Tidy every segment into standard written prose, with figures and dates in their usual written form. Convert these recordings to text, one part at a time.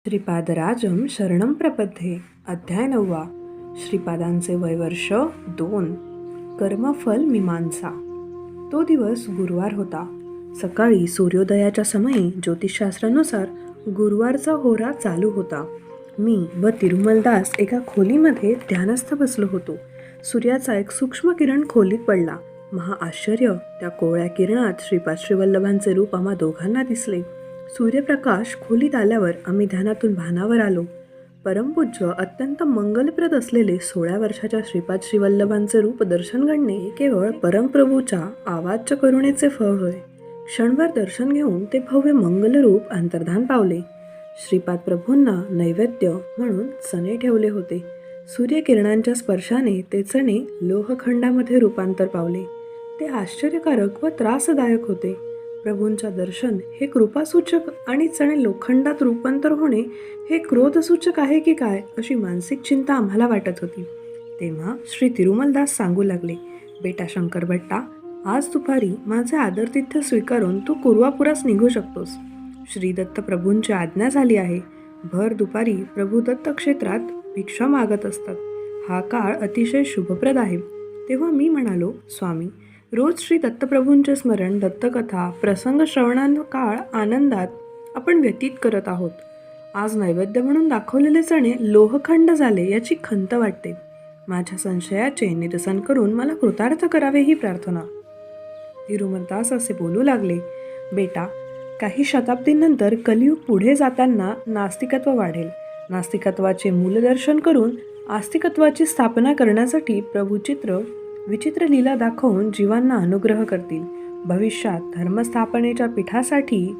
श्रीपादराजम शरणं प्रपद्ये. अध्याय 9. श्रीपादांचे वयवर्ष 2. कर्मफल मीमांसा. तो दिवस गुरुवार होता. सकाळी सूर्योदयाच्या समयी ज्योतिषशास्त्रानुसार गुरुवारचा होरा चालू होता. मी व तिरुमलदास एका खोलीमध्ये ध्यानस्थ बसलो होतो. सूर्याचा एक सूक्ष्म किरण खोलीत पडला. महा आश्चर्य, त्या कोवळ्या किरणात श्रीपाद श्रीवल्लभांचे रूप आम्हा दोघांना दिसले. सूर्यप्रकाश खोलीत आल्यावर आम्ही ध्यानातून भानावर आलो. परमपूज्य अत्यंत मंगलप्रद असलेले 16 वर्षाच्या श्रीपाद श्रीवल्लभांचे रूप दर्शन घडणे केवळ परमप्रभूच्या आवाच्य करुणेचे फळ होय. क्षणभर दर्शन घेऊन ते भव्य मंगलरूप अंतर्धान पावले. श्रीपाद प्रभूंना नैवेद्य म्हणून चणे ठेवले होते. सूर्यकिरणांच्या स्पर्शाने ते चणे लोहखंडामध्ये रूपांतर पावले. ते आश्चर्यकारक व त्रासदायक होते. प्रभूंच्या दर्शन हे कृपासूचक आणि चणे लोखंडात रूपांतर होणे हे क्रोधसूचक आहे की काय, अशी मानसिक चिंता आम्हाला वाटत होती. तेव्हा श्री तिरुमलदास सांगू लागले, बेटा शंकर भट्टा, आज दुपारी माझे आदरातिथ्य स्वीकारून तू कुर्वापुरास निघू शकतोस. श्री दत्त प्रभूंची आज्ञा झाली आहे. भर दुपारी प्रभू दत्त क्षेत्रात भिक्षा मागत असतात. हा काळ अतिशय शुभप्रद आहे. तेव्हा मी म्हणालो, स्वामी, रोज श्री दत्तप्रभूंचे स्मरण, दत्तकथा, प्रसंग श्रवणांचा काळ आनंदात आपण व्यतीत करत आहोत. आज नैवेद्य म्हणून दाखवलेले चणे लोहखंड झाले याची खंत वाटते. माझ्या संशयाचे निरसन करून मला कृतार्थ करावे ही प्रार्थना. तिरुमलदास असे बोलू लागले, बेटा, काही शताब्दींनंतर कलियुग पुढे जाताना नास्तिकत्व वाढेल. नास्तिकत्वाचे मूलदर्शन करून आस्तिकत्वाची स्थापना करण्यासाठी प्रभूचित्र विचित्र लीला दाखवून जीवांना अनुग्रह करतील. भविष्यात धर्मस्थापनेच्या पीठासाठी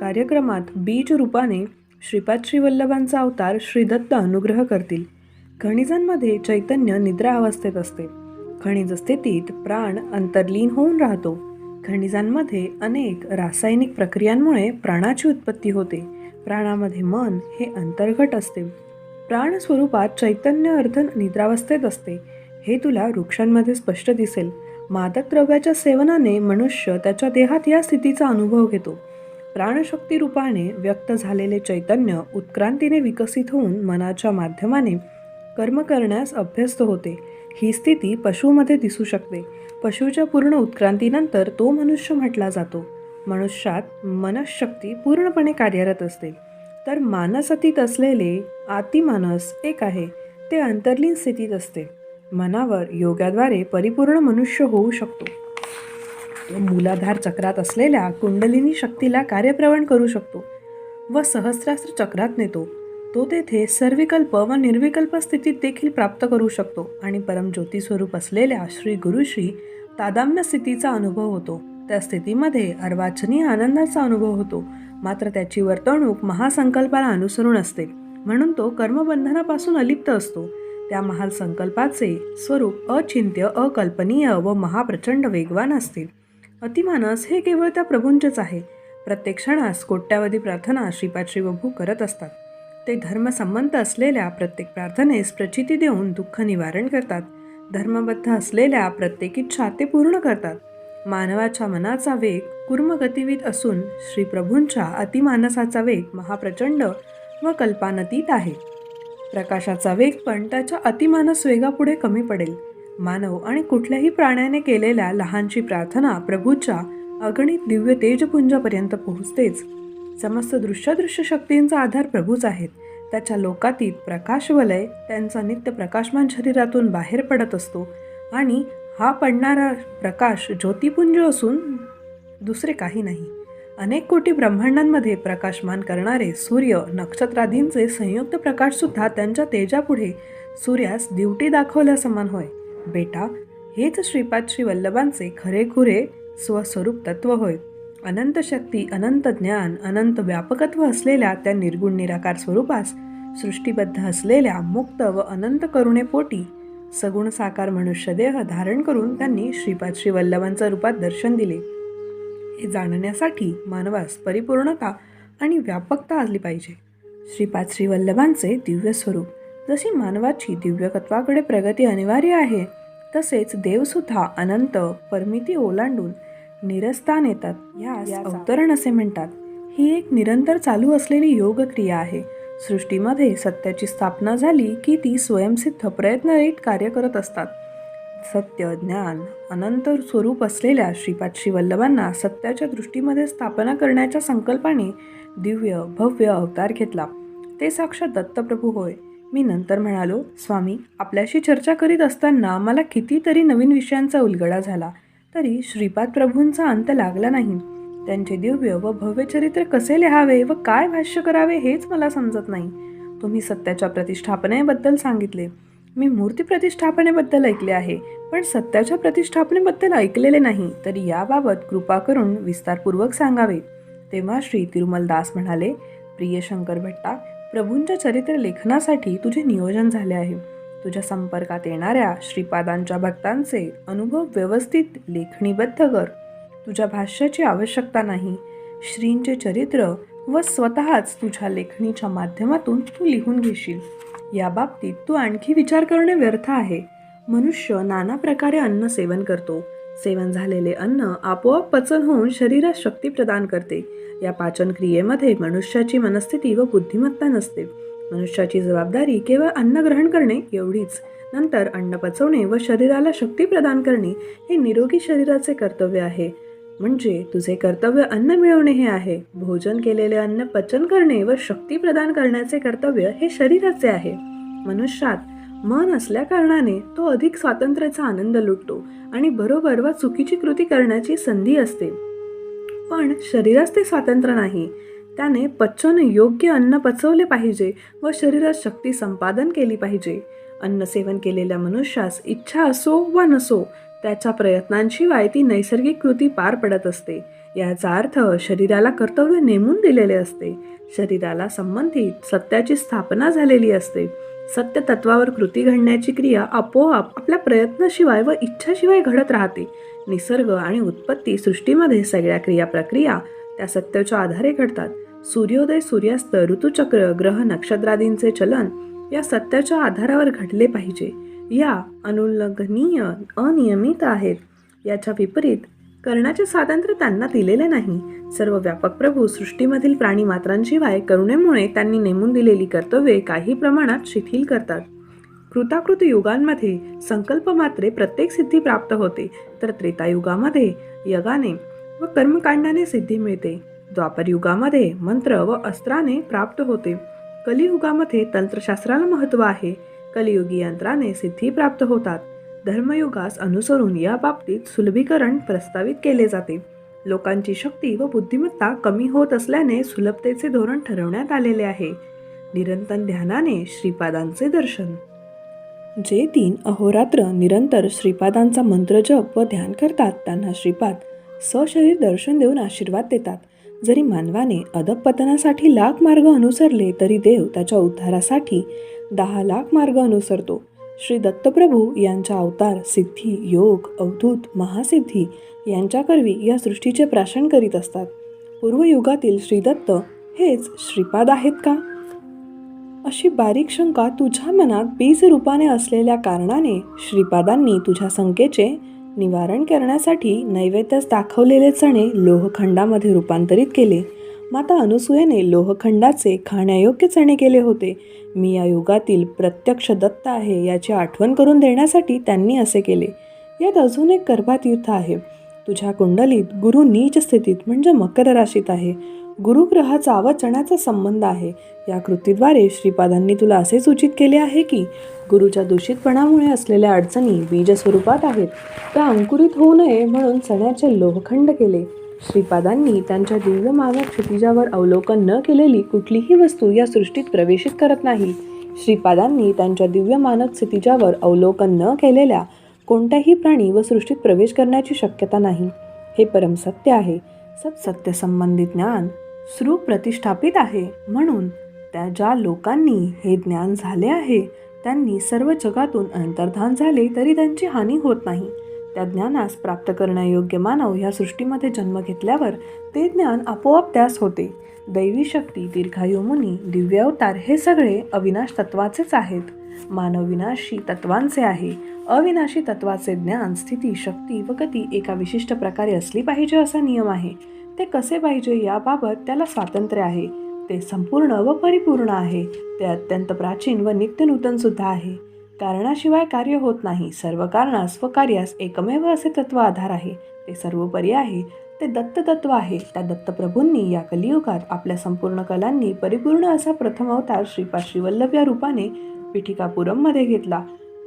कार्यक्रमात बीज रूपाने श्रीपाद श्रीवल्लभांचा अवतार श्रीदत्त अनुग्रह करतील. खनिजांमध्ये चैतन्य निद्रा अवस्थेत असते. खनिज स्थितीत प्राण अंतर्लीन होऊन राहतो. खनिजांमध्ये अनेक रासायनिक प्रक्रियांमुळे प्राणाची उत्पत्ती होते. प्राणामध्ये मन हे अंतर्गत असते. प्राण स्वरूपात चैतन्य अर्ध निद्रावस्थेत असते. हे तुला वृक्षांमध्ये स्पष्ट दिसेल. मादक द्रव्याच्या सेवनाने मनुष्य त्याच्या देहात या स्थितीचा अनुभव घेतो. प्राणशक्ती रूपाने व्यक्त झालेले चैतन्य उत्क्रांतीने विकसित होऊन मनाच्या माध्यमाने कर्म करण्यास अभ्यस्त होते. ही स्थिती पशुमध्ये दिसू शकते. पशुच्या पूर्ण उत्क्रांतीनंतर तो मनुष्य म्हटला जातो. मनुष्यात मनःशक्ती पूर्णपणे कार्यरत असते. तर मानसतीत असलेले आतिमानस एक आहे, ते अंतर्लीन स्थितीत असते. मनावर योगाद्वारे परिपूर्ण मनुष्य होऊ शकतो. तो मूलाधार चक्रात असलेल्या कुंडलिनी शक्तीला कार्यप्रवण करू शकतो व सहस्रास्त्र चक्रात नेतो. तो तेथे सर्विकल्प व निर्विकल्प स्थितीत देखील प्राप्त करू शकतो आणि परमज्योती स्वरूप असलेल्या श्री गुरुश्री तादाम्य स्थितीचा अनुभव होतो. त्या स्थितीमध्ये अर्वाचनीय आनंदाचा अनुभव होतो. मात्र त्याची वर्तणूक महासंकल्पाला अनुसरून असते, म्हणून तो कर्मबंधनापासून अलिप्त असतो. त्या महासंकल्पाचे स्वरूप अचिंत्य, अकल्पनीय व महाप्रचंड वेगवान असते. अतिमानस हे केवळ त्या प्रभूंचेच आहे. प्रत्येक क्षणास कोट्यावधी प्रार्थना श्रीपाद श्रीप्रभू करत असतात. ते धर्मसंबंध असलेल्या प्रत्येक प्रार्थनेस प्रचिती देऊन दुःख निवारण करतात. धर्मबद्ध असलेल्या प्रत्येक इच्छा ते पूर्ण करतात. मानवाच्या मनाचा वेग कूर्मगतिवित असून श्रीप्रभूंच्या अतिमानसाचा वेग महाप्रचंड व कल्पानतीत आहे. प्रकाशाचा वेग पण त्याच्या अतिमानस वेगापुढे कमी पडेल. मानव आणि कुठल्याही प्राण्याने केलेल्या लहानशी प्रार्थना प्रभूच्या अगणित दिव्य तेजपुंजापर्यंत पोहोचतेच. समस्त दृश्य शक्तींचा आधार प्रभूच आहेत. त्याच्या लोकातीत प्रकाशवलय त्यांचा नित्य प्रकाशमान शरीरातून बाहेर पडत असतो आणि हा पडणारा प्रकाश ज्योतिपुंज असून दुसरे काही नाही. अनेक कोटी ब्रह्मांडांमध्ये प्रकाशमान करणारे सूर्य नक्षत्रादींचे संयुक्त प्रकाशसुद्धा त्यांच्या तेजापुढे सूर्यास दिवटी दाखवल्या समान होय. बेटा, हेच श्रीपाद श्रीवल्लभांचे खरेखुरे स्वस्वरूप तत्व होय. अनंत शक्ती, अनंत ज्ञान, अनंत व्यापकत्व असलेल्या त्या निर्गुण निराकार स्वरूपास सृष्टीबद्ध असलेल्या मुक्त व अनंत करुणेपोटी सगुण साकार मनुष्यदेह धारण करून त्यांनी श्रीपाद श्रीवल्लभांच्या रूपात दर्शन दिले. हे जाणण्यासाठी मानवास परिपूर्णता आणि व्यापकता असली पाहिजे. श्रीपाद श्रीवल्लभांचे दिव्य स्वरूप, जशी मानवाची दिव्यकत्वाकडे प्रगती अनिवार्य आहे, तसेच देवसुद्धा अनंत परिमिती ओलांडून निरस्थान येतात. यास अवतरण असे म्हणतात. ही एक निरंतर चालू असलेली योगक्रिया आहे. सृष्टीमध्ये सत्याची स्थापना झाली की ती स्वयंसिद्ध प्रयत्नरहित कार्य करत असतात. सत्य, ज्ञान, अनंत स्वरूप असलेल्या श्रीपाद श्रीवल्लभांना सत्याच्या दृष्टीमध्ये स्थापना करण्याच्या संकल्पाने दिव्य भव्य अवतार घेतला. ते साक्षात दत्तप्रभू होय. मी नंतर म्हणालो, स्वामी, आपल्याशी चर्चा करीत असताना मला कितीतरी नवीन विषयांचा उलगडा झाला, तरी श्रीपाद प्रभूंचा अंत लागला नाही. त्यांचे दिव्य व भव्य चरित्र कसे लिहावे व काय भाष्य करावे हेच मला समजत नाही. तुम्ही सत्याच्या प्रतिष्ठापनेबद्दल सांगितले. मी मूर्ती प्रतिष्ठापनेबद्दल ऐकले आहे, पण सत्याच्या प्रतिष्ठापनेबद्दल ऐकलेले नाही. तरी याबाबत कृपा करून विस्तारपूर्वक सांगावे. तेव्हा श्री तिरुमलदास म्हणाले, प्रिय शंकर भट्टा, प्रभूंच्या चरित्र लेखनासाठी तुझे नियोजन झाले आहे. तुझ्या संपर्कात येणाऱ्या श्रीपादांच्या भक्तांचे अनुभव व्यवस्थित लेखणीबद्ध कर. तुझ्या भाष्याची आवश्यकता नाही. श्रींचे चरित्र व स्वतःच तुझ्या लेखणीच्या माध्यमातून तू लिहून घेशील. या बाबतीत तू आणखी विचार करणे व्यर्थ आहे. मनुष्य नाना प्रकारे अन्न सेवन करतो. सेवन झालेले अन्न आपोआप पचन होऊन शरीरास शक्ती प्रदान करते. या पाचन क्रियेमध्ये मनुष्याची मनस्थिती व बुद्धिमत्ता नसते. मनुष्याची जबाबदारी केवळ अन्न ग्रहण करणे एवढीच. नंतर अन्न पचवणे व शरीराला शक्ती प्रदान करणे हे निरोगी शरीराचे कर्तव्य आहे. म्हणजे तुझे कर्तव्य अन्न मिळवणे हे आहे. भोजन केलेले अन्न पचन करणे व शक्ती प्रदान करण्याचे कर्तव्य हे शरीराचे आहे. मनुष्यात मन असल्या कारणाने तो अधिक स्वातंत्र्याचा आनंद लुटतो आणि बरोबर व चुकीची कृती करण्याची संधी असते. पण शरीरास ते स्वातंत्र्य नाही. त्याने पचन योग्य अन्न पचवले पाहिजे व शरीरात शक्ती संपादन केली पाहिजे. अन्न सेवन केलेल्या मनुष्यास इच्छा असो वा नसो त्याच्या प्रयत्नांशिवाय ती नैसर्गिक कृती पार पडत असते. याचा अर्थ शरीराला कर्तव्य नेमून दिलेले असते. शरीराला संबंधित सत्याची स्थापना झालेली असते. सत्य तत्वावर कृती घडण्याची क्रिया आपोआप आपल्या प्रयत्नाशिवाय व इच्छाशिवाय घडत राहते. निसर्ग आणि उत्पत्ती सृष्टीमध्ये सगळ्या क्रिया प्रक्रिया त्या सत्याच्या आधारे घडतात. सूर्योदय, सूर्यास्त, ऋतुचक्र, ग्रह, नक्षत्रादींचे चलन या सत्याच्या आधारावर घडले पाहिजे. या अनुल्लंघनीय, अनियमित आहेत. याच्या विपरीत करण्याचे स्वातंत्र्य त्यांना दिलेले नाही. सर्व व्यापक प्रभू सृष्टीमधील प्राणी मात्रांशिवाय करुणेमुळे त्यांनी नेमून दिलेली कर्तव्ये काही प्रमाणात शिथिल करतात. कृताकृत युगांमध्ये संकल्प मात्रे प्रत्येक सिद्धी प्राप्त होते, तर त्रेतायुगामध्ये यगाने व कर्मकांडाने सिद्धी मिळते. द्वापर युगामध्ये मंत्र व अस्त्राने प्राप्त होते. कलियुगामध्ये तंत्रशास्त्राला महत्त्व आहे. कलियुगी यंत्राने सिद्धी प्राप्त होतात. धर्मयुगास अनुसरून या बाबतीत सुलभीकरण प्रस्तावित केले जाते. लोकांची शक्ती व बुद्धिमत्ता कमी होत असल्याने सुलभतेचे धोरण ठरवण्यात आलेले आहे. निरंतर ध्यानाने श्रीपादांचे दर्शन. जे 3 अहोरात्र निरंतर श्रीपादांचा मंत्रजप व ध्यान करतात त्यांना श्रीपाद सशरीर दर्शन देऊन आशीर्वाद देतात. जरी मानवाने अधःपतनासाठी लाख मार्ग अनुसरले तरी देव त्याच्या उद्धारासाठी 10 लाख मार्ग अनुसरतो. श्री दत्तप्रभू यांचा अवतार सिद्धी, योग, अवधूत, महासिद्धी यांच्याकरवी या सृष्टीचे प्राशन करीत असतात. पूर्वयुगातील श्रीदत्त हेच श्रीपाद आहेत का? अशी बारीक शंका तुझ्या मनात बीज रूपाने असलेल्या कारणाने श्रीपादांनी तुझ्या शंकेचे निवारण करण्यासाठी नैवेद्यास दाखवलेले चणे लोहखंडामध्ये रूपांतरित केले. माता अनुसूयेने लोहखंडाचे खाण्यायोग्य चणे केले होते. मी या युगातील प्रत्यक्ष दत्त आहे याची आठवण करून देण्यासाठी त्यांनी असे केले. यात अजून एक गर्भातीर्थ आहे. तुझ्या कुंडलीत गुरु नीच स्थितीत म्हणजे मकर राशीत आहे. गुरुग्रहाचा व चण्याचा संबंध आहे. या कृतीद्वारे श्रीपादांनी तुला असे सूचित केले आहे की गुरुच्या दूषितपणामुळे असलेल्या अडचणी बीज स्वरूपात आहेत. त्या अंकुरित होऊ नये म्हणून चण्याचे लोहखंड केले. श्रीपादांनी त्यांच्या दिव्य मानव क्षितिजावर अवलोकन न केलेली कुठलीही वस्तू या सृष्टीत प्रवेशित करत नाही. श्रीपादांनी त्यांच्या दिव्य मानव क्षितिजावर अवलोकन न केलेल्या कोणत्याही प्राणी व सृष्टीत प्रवेश करण्याची शक्यता नाही. हे परमसत्य आहे. सत्सत्य संबंधित ज्ञान सुप्रतिष्ठापित आहे. म्हणून त्या ज्या लोकांनी हे ज्ञान झाले आहे त्यांनी सर्व जगातून अंतर्धान झाले तरी त्यांची हानी होत नाही. त्या ज्ञानास प्राप्त करण्यायोग्य मानव ह्या सृष्टीमध्ये जन्म घेतल्यावर ते ज्ञान आपोआप त्यास होते. दैवी शक्ती, दीर्घायू मुनी, दिव्य अवतार हे सगळे अविनाश तत्वाचेच आहेत. मानव विनाशी तत्वांचे आहे. अविनाशी तत्वाचे ज्ञान, स्थिती, शक्ती व गती एका विशिष्ट प्रकारे असली पाहिजे असा नियम आहे. ते कसे पाहिजे याबाबत त्याला स्वातंत्र्य आहे. ते संपूर्ण व परिपूर्ण आहे. ते अत्यंत प्राचीन व नित्यनूतन सुद्धा आहे. कारणाशिवाय कार्य होत नाही. सर्व कारणास व कार्यास एकमेव असे तत्व आधार आहे. ते सर्वोपरी आहे. ते दत्त तत्व आहे. त्या दत्तप्रभूंनी या कलियुगात आपल्या संपूर्ण कलांनी परिपूर्ण असा प्रथम अवतार श्रीपाद श्रीवल्लभ या रूपाने पीठिकापुरममध्ये घेतला.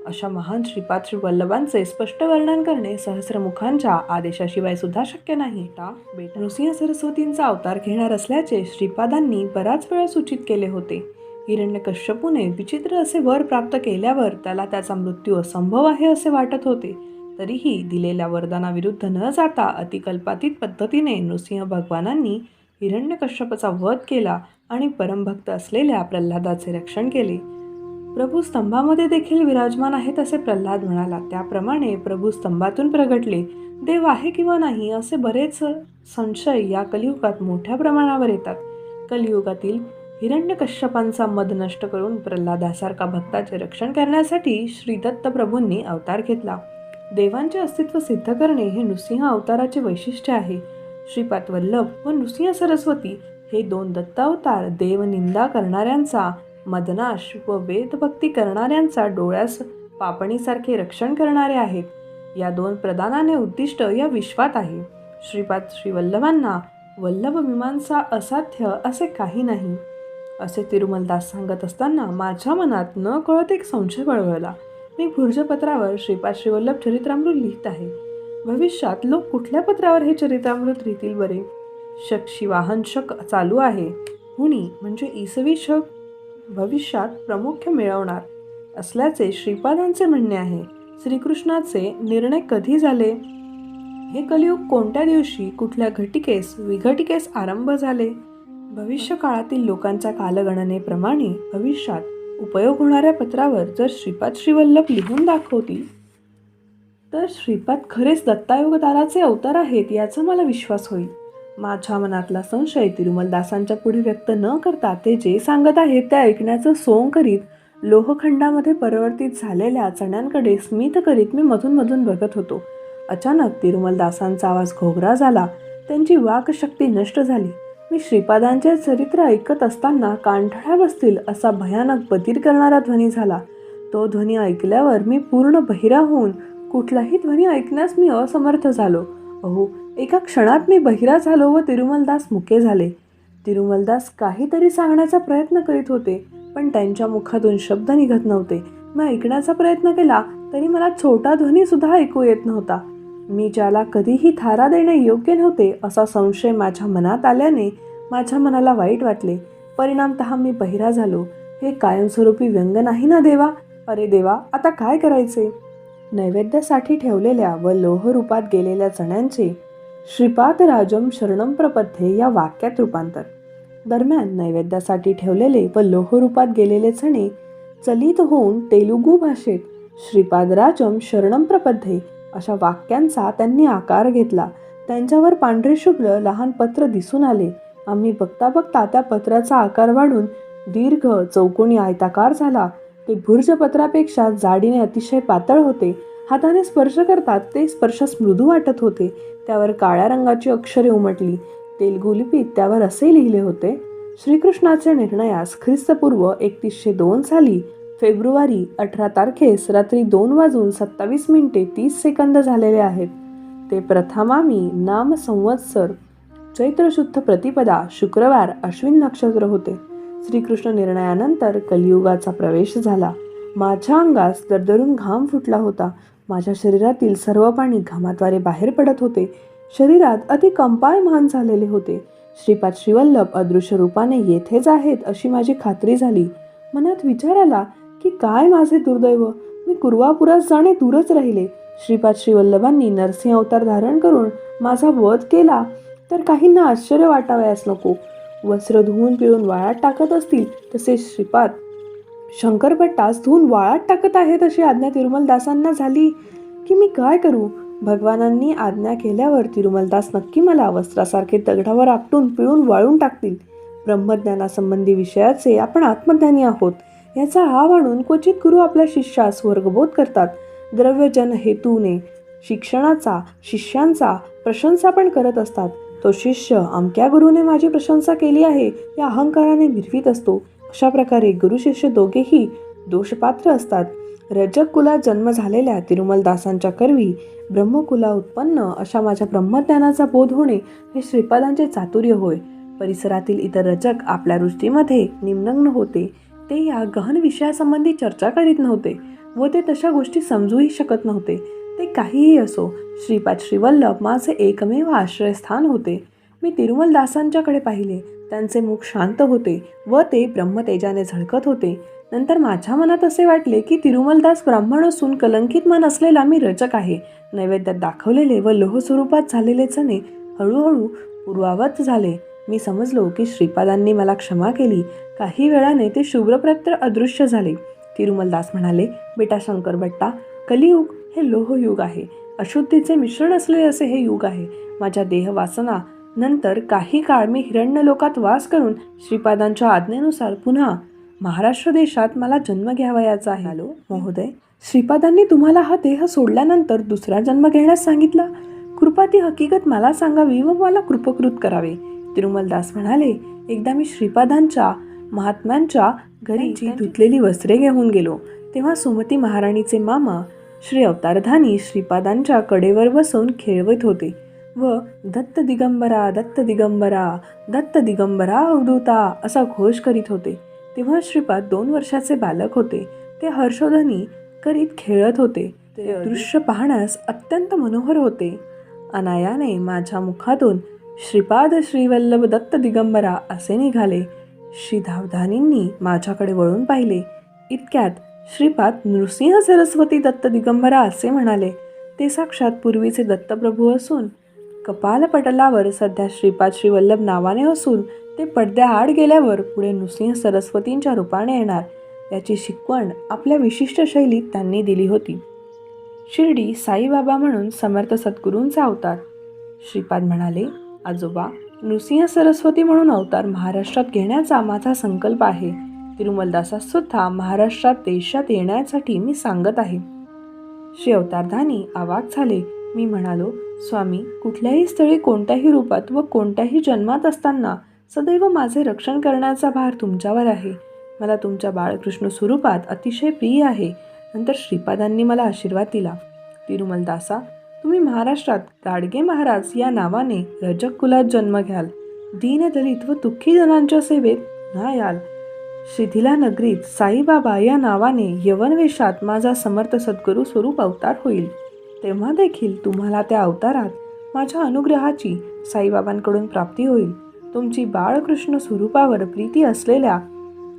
अशा महान श्रीपाद श्रीवल्लभांचे स्पष्ट वर्णन करणे सहस्रमुखांच्या आदेशाशिवाय सुद्धा शक्य नाही. नृसिंह सरस्वतींचा अवतार घेणार असल्याचे श्रीपादांनी बराच वेळा सूचित केले होते. हिरण्यकश्यपूने विचित्र असे वर प्राप्त केल्यावर त्याला त्याचा मृत्यू असंभव आहे असे वाटत होते. तरीही दिलेल्या वरदानाविरुद्ध न जाता अतिकल्पातीत पद्धतीने नृसिंह भगवानांनी हिरण्यकश्यपाचा वध केला आणि परमभक्त असलेल्या प्रल्हादाचे रक्षण केले. प्रभू स्तंभामध्ये देखील विराजमान आहेत असे प्रल्हाद म्हणाला. त्याप्रमाणे प्रभू स्तंभातून प्रगटले. देव आहे किंवा नाही असे बरेच संशय या कलियुगात मोठ्या प्रमाणावर येतात. कलियुगातील हिरण्यकश्यपांचा मद नष्ट करून प्रल्हादासारखा भक्ताचे रक्षण करण्यासाठी श्री दत्त प्रभूंनी अवतार घेतला. देवांचे अस्तित्व सिद्ध करणे हे नृसिंह अवताराचे वैशिष्ट्य आहे. श्रीपाद वल्लभ व नृसिंह सरस्वती हे दोन दत्तावतार देवनिंदा करणाऱ्यांचा, मदनाश व वेदभक्ती करणाऱ्यांचा डोळ्यास पापणीसारखे रक्षण करणारे आहेत. या दोन प्रदानाने उद्दिष्ट या विश्वात आहे. श्रीपाद श्रीवल्लभांना वल्लभ मीमांसा असाध्य असे काही नाही असे तिरुमलदास सांगत असताना माझ्या मनात न कळत एक संशय बळवळला. मी भुर्जपत्रावर श्रीपाद श्रीवल्लभ चरित्रामृत लिहित आहे. भविष्यात लोक कुठल्या पत्रावर हे चरित्रामृत लिहितील बरे? शिवाहन शक चालू आहे. हुणी म्हणजे इसवी शक भविष्यात प्रामुख्य मिळवणार असल्याचे श्रीपादांचे म्हणणे आहे. श्रीकृष्णाचे निर्णय कधी झाले? हे कलियुग कोणत्या दिवशी, कुठल्या घटिकेस विघटिकेस आरंभ झाले? भविष्य काळातील लोकांच्या कालगणनेप्रमाणे भविष्यात उपयोग होणाऱ्या पत्रावर जर श्रीपाद श्रीवल्लभ लिहून दाखवतील तर श्रीपाद खरेच दत्तावताराचे अवतार आहेत याचा मला विश्वास होईल. माझ्या मनातला संशय तिरुमलदासांच्या पुढे व्यक्त न करता ते जे सांगत आहेत ते ऐकण्याचं सोंग करीत लोहखंडामध्ये परिवर्तित झालेल्या चण्यांकडे स्मित करीत मी मधून बघत होतो. अचानक तिरुमलदासांचा आवाज घोगरा झाला. त्यांची वाकशक्ती नष्ट झाली. मी श्रीपादांचे चरित्र ऐकत असताना कानठळ्या बसतील असा भयानक बधीर करणारा ध्वनी झाला. तो ध्वनी ऐकल्यावर मी पूर्ण बहिरा होऊन कुठलाही ध्वनी ऐकण्यास मी असमर्थ झालो. एका क्षणात मी बहिरा झालो व तिरुमलदास मुके झाले. तिरुमलदास काहीतरी सांगण्याचा प्रयत्न करीत होते पण त्यांच्या मुखातून शब्द निघत नव्हते. मी ऐकण्याचा प्रयत्न केला तरी मला छोटा ध्वनी सुद्धा ऐकू येत नव्हता. मी ज्याला कधीही थारा देणे योग्य नव्हते असा संशय माझ्या मनात आल्याने माझ्या मनाला वाईट वाटले. परिणामतः मी बहिरा झालो. हे कायमस्वरूपी व्यंग नाही ना देवा? अरे देवा, आता काय करायचे? नैवेद्यासाठी ठेवलेल्या व लोहरूपात गेलेल्या चण्यांचे श्रीपाद राजम शरणम प्रपद्ये या वाक्यात रूपांतर. दरम्यान नैवेद्यासाठी ठेवलेले व लोहरूपात गेलेले चणे चलित होऊन तेलुगू भाषेत श्रीपाद राजम शरणम प्रपद्ये अशा वाक्यांचा त्यांनी आकार घेतला. त्यांच्यावर पांढरे शुभ्र लहान पत्र दिसून आले. आम्ही बघता बघता त्या पत्राचा आकार वाढून दीर्घ चौकोनी आयताकार झाला. ते भुर्जपत्रापेक्षा जाडीने अतिशय पातळ होते. हाताने स्पर्श करतात ते स्पर्शास मृदू वाटत होते. त्यावर काळ्या रंगाची अक्षरे उमटली. तेलुगू लिपीत त्यावर असे लिहिले होते: श्रीकृष्णाचे निर्णयास ख्रिस्तपूर्व 3102 साली फेब्रुवारी 18 तारखेस रात्री 2:27:30 झालेले आहेत. ते प्रथमामी नाम संवत्सर चैत्र शुद्ध प्रतिपदा शुक्रवार अश्विन नक्षत्र होते. श्रीकृष्ण निर्णयानंतर कलियुगाचा प्रवेश झाला. माझ्या अंगास दरदरून घाम फुटला होता. माझ्या शरीरातील सर्व पाणी घामाद्वारे बाहेर पडत होते. शरीरात अति कंपायमान झालेले होते. श्रीपाद श्रीवल्लभ अदृश्य रूपाने येथेच आहेत अशी माझी खात्री झाली. मनात विचार आला की काय माझे दुर्दैव, मी कुर्वापुरात जाणे दूरच राहिले. श्रीपाद श्रीवल्लभांनी नरसिंह अवतार धारण करून माझा वध केला तर काहींना आश्चर्य वाटावयास नको. वस्त्र धुवून पिळून वाळात टाकत असतील तसे श्रीपाद शंकरभट्टास धुवून वाळात टाकत आहेत अशी आज्ञा तिरुमलदासांना झाली की मी काय करू? भगवानांनी आज्ञा केल्यावर तिरुमलदास नक्की मला वस्त्रासारखे दगडावर आपटून पिळून वाळून टाकतील. ब्रह्मज्ञानासंबंधी विषयाचे आपण आत्मज्ञानी आहोत याचा हाव आणून क्वचित गुरु आपल्या शिष्यास वर्गबोध करतात. द्रव्यजन हेतूने शिक्षणाचा शिष्यांचा प्रशंसा पण करत असतात. तो शिष्य अमक्या गुरुने माझी प्रशंसा केली आहे या अहंकाराने निर्भीत असतो. अशा प्रकारे गुरु शिष्य दोघेही दोषपात्र असतात. रजक कुलात जन्म झालेल्या तिरुमलदासांच्या करवी ब्रह्मकुला उत्पन्न अशा माझ्या ब्रह्मज्ञानाचा बोध होणे हे श्रीपादांचे चातुर्य होय. परिसरातील इतर रजक आपल्या वृष्टीमध्ये निमग्न होते. ते या गहन विषयासंबंधी चर्चा करीत नव्हते व ते तशा गोष्टी समजूही शकत नव्हते. ते काहीही असो, श्रीपाद श्रीवल्लभ माझे एकमेव आश्रयस्थान होते. मी तिरुमलदासांच्याकडे पाहिले. त्यांचे मुख शांत होते व ते ब्रह्मतेजाने झळकत होते. नंतर माझ्या मनात असे वाटले की तिरुमलदास ब्राह्मण असून कलंकित मन असलेला मी रजक आहे. नैवेद्यात दाखवलेले व लोह स्वरूपात झालेले चणे हळूहळू पूर्वावत झाले. मी समजलो की श्रीपादांनी मला क्षमा केली. काही वेळाने ते शुभ्रप्रत्र अदृश्य झाले. तिरुमलदास म्हणाले, बेटा शंकर भट्टा, कलियुग हे लोहयुग आहे. अशुद्धीचे मिश्रण असलेले असे हे युग आहे. माझ्या देहवासना नंतर काही काळ मी हिरण्य लोकात वास करून श्रीपादांच्या आज्ञेनुसार पुन्हा महाराष्ट्र देशात मला जन्म घ्यावयाचा आहे. हॅलो महोदय, श्रीपादांनी तुम्हाला हा देह सोडल्यानंतर दुसरा जन्म घेण्यास सांगितला. कृपा ती हकीकत मला सांगावी व मला कृपकृत करावे. तिरुमलदास म्हणाले, एकदा मी श्रीपादांच्या महात्म्यांच्या घरी धुतलेली वस्त्रे घेऊन गेलो तेव्हा सुमती महाराणीचे मामा श्री अवतारधानी श्रीपादांच्या कडेवर बसून खेळवत होते व दत्त दिगंबरा दत्त दिगंबरा दत्त दिगंबरा अवधूता असा घोष करीत होते. तेव्हा श्रीपाद 2 वर्षाचे बालक होते. ते हर्षध्वनी करीत खेळत होते. ते दृश्य पाहण्यास अत्यंत मनोहर होते. अनायाने माझ्या मुखातून श्रीपाद श्रीवल्लभ दत्त दिगंबरा असे निघाले. श्रीधावधानींनी माझ्याकडे वळून पाहिले. इतक्यात श्रीपाद नृसिंह सरस्वती दत्त दिगंबरा असे म्हणाले. ते साक्षात पूर्वीचे दत्तप्रभू असून कपालपटलावर सध्या श्रीपाद श्रीवल्लभ नावाने असून ते पडद्याआड गेल्यावर पुढे नृसिंह सरस्वतींच्या रूपाने येणार याची शिकवण आपल्या विशिष्ट शैलीत त्यांनी दिली होती. शिर्डी साईबाबा म्हणून समर्थ सद्गुरूंचा अवतार. श्रीपाद म्हणाले, आजोबा, नृसिंह सरस्वती म्हणून अवतार महाराष्ट्रात घेण्याचा माझा संकल्प आहे. तिरुमलदासास सुद्धा महाराष्ट्रात देशात येण्यासाठी मी सांगत आहे. श्री अवतारधानी अवाक झाले. मी म्हणालो, स्वामी, कुठल्याही स्थळी कोणत्याही रूपात व कोणत्याही जन्मात असताना सदैव माझे रक्षण करण्याचा भार तुमच्यावर आहे. मला तुमच्या बाळकृष्ण स्वरूपात अतिशय प्रिय आहे. नंतर श्रीपादांनी मला आशीर्वाद दिला. तिरुमलदासा, तुम्ही महाराष्ट्रात गाडगे महाराज या नावाने रजक कुलात जन्म घ्याल. दीनदलित व दुःखी जनांच्या सेवेत पुन्हा याल. शिथिला नगरीत साईबाबा या नावाने यवनवेशात माझा समर्थ सद्गुरू स्वरूप अवतार होईल. तेव्हा देखील तुम्हाला त्या अवतारात माझ्या अनुग्रहाची साईबाबांकडून प्राप्ती होईल. तुमची बाळकृष्ण स्वरूपावर प्रीती असलेल्या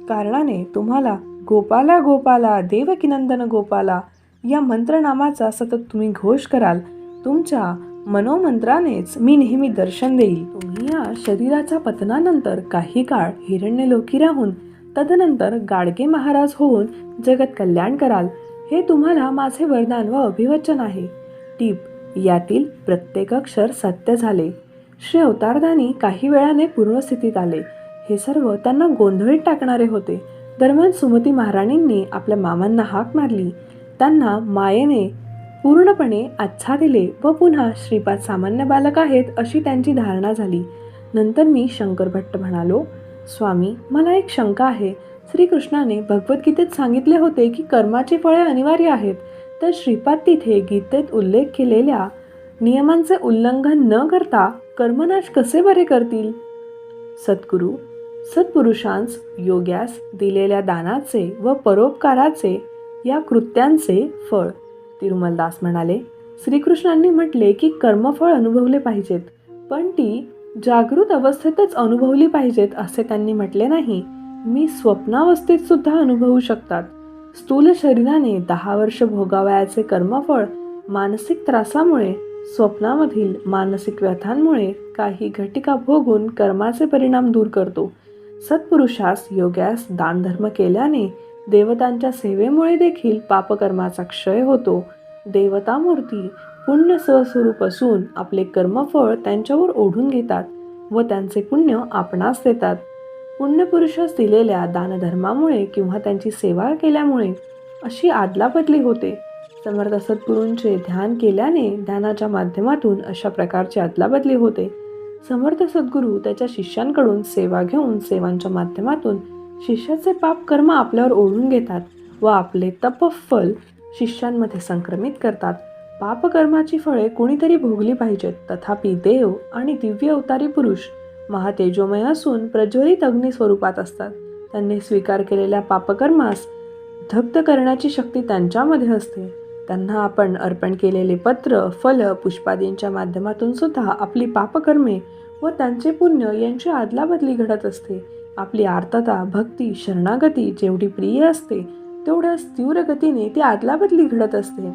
कारणाने तुम्हाला गोपाला गोपाला देवकीनंदन गोपाला या मंत्रनामाचा सतत तुम्ही घोष कराल. तुमच्या मनोमंत्रानेच मी नेहमी दर्शन देईल. तुम्ही या शरीराच्या पतनानंतर काही काळ हिरण्यलोकी राहून तदनंतर गाडगे महाराज होऊन जगत कल्याण कराल. हे तुम्हाला माझे वरदान व अभिवचन आहे. टीप: यातील प्रत्येक अक्षर सत्य झाले. श्री अवतारदानी काही वेळाने पूर्वस्थितीत आले. हे सर्व त्यांना गोंधळीत टाकणारे होते. दरम्यान सुमती महाराणींनी आपल्या मामांना हाक मारली. त्यांना मायेने पूर्णपणे आच्छादिले व पुन्हा श्रीपाद सामान्य बालक आहेत अशी त्यांची धारणा झाली. नंतर मी शंकर भट्ट म्हणालो, स्वामी, मला एक शंका आहे. श्रीकृष्णाने भगवद्गीतेत सांगितले होते की कर्माची फळे अनिवार्य आहेत. तर श्रीपाद तिथे गीतेत उल्लेख केलेल्या नियमांचे उल्लंघन न करता कर्मनाश कसे बरे करतील? सद्गुरू सत्पुरुषांस योग्यास दिलेल्या दानाचे व परोपकाराचे या कृत्यांचे फळ. तिरुमलदास म्हणाले, श्रीकृष्णांनी म्हटले की कर्मफळ अनुभवले पाहिजेत, पण ती जागृत अवस्थेतच अनुभवली पाहिजेत असे त्यांनी म्हटले नाही. मी स्वप्नावस्थेत सुद्धा अनुभवू शकतात. स्थूल शरीराने 10 वर्ष भोगावयाचे कर्मफळ मानसिक त्रासामुळे, स्वप्नामधील मानसिक व्यथांमुळे काही घटिका भोगून कर्माचे परिणाम दूर करतो. सत्पुरुषास योग्यास दानधर्म केल्याने देवतांच्या सेवेमुळे देखील पापकर्माचा क्षय होतो. देवतामूर्ती पुण्य स्वस्वरूप असून आपले कर्मफळ त्यांच्यावर ओढून घेतात व त्यांचे पुण्य आपणास देतात. पुण्यपुरुषास दिलेल्या दानधर्मामुळे किंवा त्यांची सेवा केल्यामुळे अशी आदलाबदली होते. समर्थ सद्गुरूंचे ध्यान केल्याने ध्यानाच्या माध्यमातून अशा प्रकारची अदलाबदली होते. समर्थ सद्गुरू त्याच्या शिष्यांकडून सेवा घेऊन सेवांच्या माध्यमातून शिष्याचे पाप कर्म आपल्यावर ओढून घेतात व आपले तपफल शिष्यांमध्ये संक्रमित करतात. पापकर्माची फळे कोणीतरी भोगली पाहिजेत. तथापि देव आणि दिव्य अवतारी पुरुष महातेजोमय असून प्रज्वलित अग्नी स्वरूपात असतात. त्यांनी स्वीकार केलेल्या पापकर्मास दग्ध करण्याची शक्ती त्यांच्यामध्ये असते. त्यांना आपण अर्पण केलेले पत्र, फल, पुष्पादींच्या माध्यमातून सुद्धा आपली पापकर्मे व त्यांचे पुण्य यांची आदलाबदली घडत असते. आपली आर्तता, भक्ती, शरणागती जेवढी प्रिय असते तेवढ्याच तीव्र गतीने ती आदलाबदली घडत असते.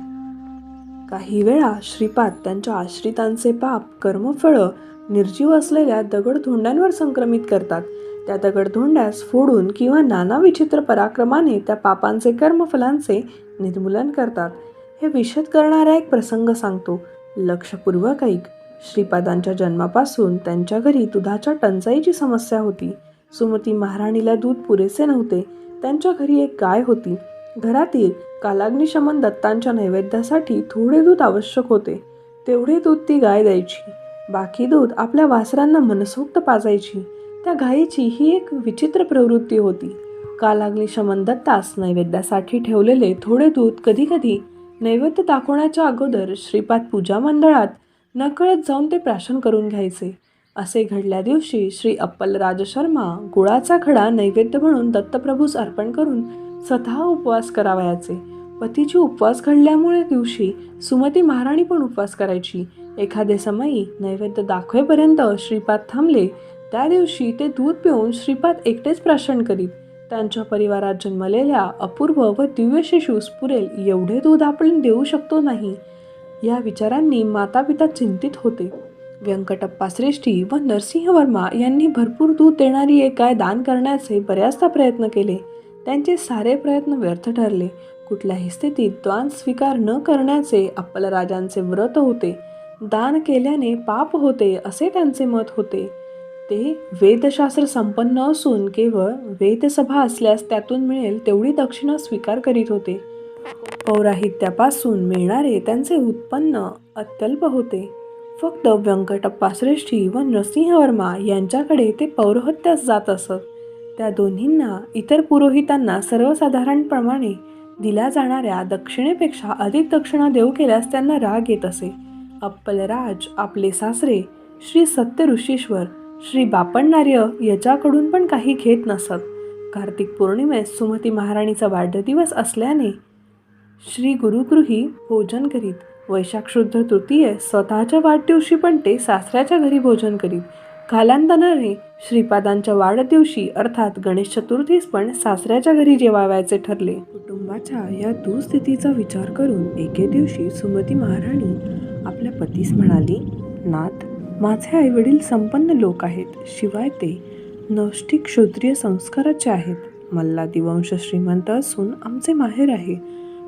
काही वेळा श्रीपाद त्यांच्या आश्रितांचे पाप कर्मफळं निर्जीव असलेल्या दगडधोंड्यांवर संक्रमित करतात. त्या दगडधोंड्यास फोडून किंवा नाना विचित्र पराक्रमाने त्या पापांचे कर्मफलांचे निर्मूलन करतात. हे विशद करणारा एक प्रसंग सांगतो. लक्षपूर्वक ऐक. श्रीपादांच्या जन्मापासून त्यांच्या घरी दुधाच्या टंचाईची समस्या होती. सुमती महाराणीला दूध पुरेसे नव्हते. त्यांच्या घरी एक गाय होती. घरातील कालाग्निशमन दत्तांच्या नैवेद्यासाठी थोडे दूध आवश्यक होते. तेवढे दूध ती गाय द्यायची. बाकी दूध आपल्या वासरांना मनसोक्त पाजायची. त्या गायीची ही एक विचित्र प्रवृत्ती होती. कालाग्निशमन दत्तास नैवेद्यासाठी ठेवलेले थोडे दूध कधी कधी नैवेद्य दाखवण्याच्या अगोदर श्रीपाद पूजा मंडळात नकळत जाऊन ते प्राशन करून घ्यायचे. असे घडल्या दिवशी श्री अप्पलराज शर्मा गुळाचा खडा नैवेद्य म्हणून दत्तप्रभूस अर्पण करून स्वतः उपवास करावयाचे. पतीची उपवास घडल्यामुळे दिवशी सुमती महाराणी पण उपवास करायची. एखादे समयी नैवेद्य दाखवेपर्यंत श्रीपाद थांबले. त्या दिवशी ते दूध पिऊन श्रीपाद एकटेच प्राशन करीत. त्यांच्या परिवारात जन्मलेल्या अपूर्व व दिव्य शिशूस पुरेल एवढे दूध आपण देऊ शकतो नाही, या विचारांनी मातापिता चिंतित होते. व्यंकटप्पा श्रेष्ठी व नरसिंहवर्मा यांनी भरपूर दूध देणारी एक गाय दान करण्याचे बऱ्याचदा प्रयत्न केले. त्यांचे सारे प्रयत्न व्यर्थ ठरले. कुठल्याही स्थितीत दान स्वीकार न करण्याचे अप्पलराजांचे व्रत होते. दान केल्याने पाप होते असे त्यांचे मत होते. ते वेदशास्त्र संपन्न असून केवळ वेदसभा असल्यास त्यातून मिळेल तेवढी दक्षिणा स्वीकार करीत होते. पौराहित्यापासून मिळणारे त्यांचे उत्पन्न अत्यल्प होते. फक्त व्यंकटप्पा श्रेष्ठी व नरसिंहवर्मा यांच्याकडे ते पौरोहित्यास जात असत. त्या दोन्हींना इतर पुरोहितांना सर्वसाधारणप्रमाणे दिल्या जाणाऱ्या दक्षिणेपेक्षा अधिक दक्षिणा देऊ केल्यास त्यांना राग येत असे. अप्पलराज आपले सासरे श्री सत्य ऋषीश्वर श्री बापण्णार्य याच्याकडून पण काही घेत नसत. कार्तिक पौर्णिमेस सुमती महाराणीचा वाढदिवस असल्याने श्री गुरुगृही भोजन करीत. वैशाख शुद्ध तृतीये स्वतःच्या वाढदिवशी पण ते सासऱ्याच्या घरी भोजन करीत. कालांतराने श्रीपादांच्या वाढदिवशी अर्थात गणेश चतुर्थीस पण सासऱ्याच्या घरी जेवावयाचे ठरले. कुटुंबाच्या या दुःस्थितीचा विचार करून एके दिवशी सुमती महाराणी आपल्या पतीस म्हणाली, नाथ, माझे आईवडील संपन्न लोक आहेत. शिवाय ते नैष्ठिक क्षत्रिय संस्काराचे आहेत. मल्लादी वंश श्रीमंत असून आमचे माहेर आहे.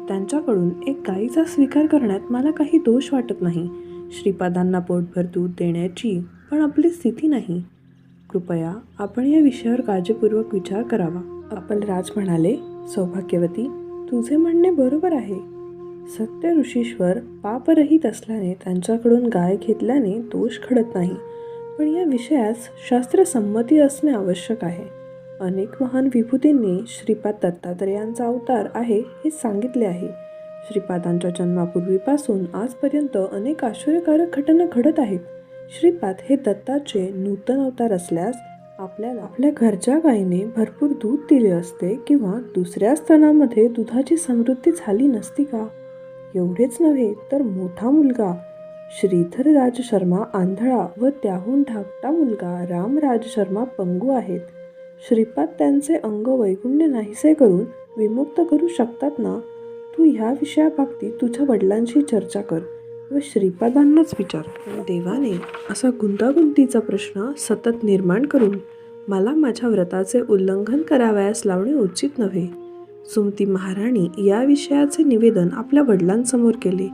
त्यांच्याकडून एक गायीचा स्वीकार करण्यात मला काही दोष वाटत नाही. श्रीपादांना पोटभर दूध देण्याची पण आपली स्थिती नाही. कृपया आपण या विषयावर काळजीपूर्वक विचार करावा. अप्पलराज म्हणाले, सौभाग्यवती, तुझे म्हणणे बरोबर आहे. सत्य ऋषीश्वर पापरहित असल्याने त्यांच्याकडून गाय घेतल्याने दोष घडत नाही. पण या विषयास शास्त्रसंमती असणे आवश्यक आहे. अनेक महान विभूतींनी श्रीपाद दत्तात्रेयांचा अवतार आहे हे सांगितले आहे. श्रीपादांच्या जन्मापूर्वीपासून आजपर्यंत अनेक आश्चर्यकारक घटना घडत आहेत. श्रीपाद हे दत्ताचे नूतन अवतार असल्यास आपल्याला आपल्या घरच्या गायीने भरपूर दूध दिले असते किंवा दुसऱ्या स्तनामध्ये दुधाची समृद्धी झाली नसती का? एवढेच नव्हे तर मोठा मुलगा श्रीधर राज शर्मा आंधळा व त्याहून धाकटा मुलगा राम राज शर्मा पंगू आहेत. श्रीपाद त्यांचे अंग वैगुण्य नाहीसे करून विमुक्त करू शकतात ना? तू ह्या विषयाबाबतीत तुझ्या वडिलांशी चर्चा कर व श्रीपादांनाच विचार. देवाने असा गुंतागुंतीचा प्रश्न सतत निर्माण करून मला माझ्या व्रताचे उल्लंघन करावयास लावणे उचित नव्हे. सुमती महाराणी या विषयाचे निवेदन आपल्या वडिलांसमोर केले.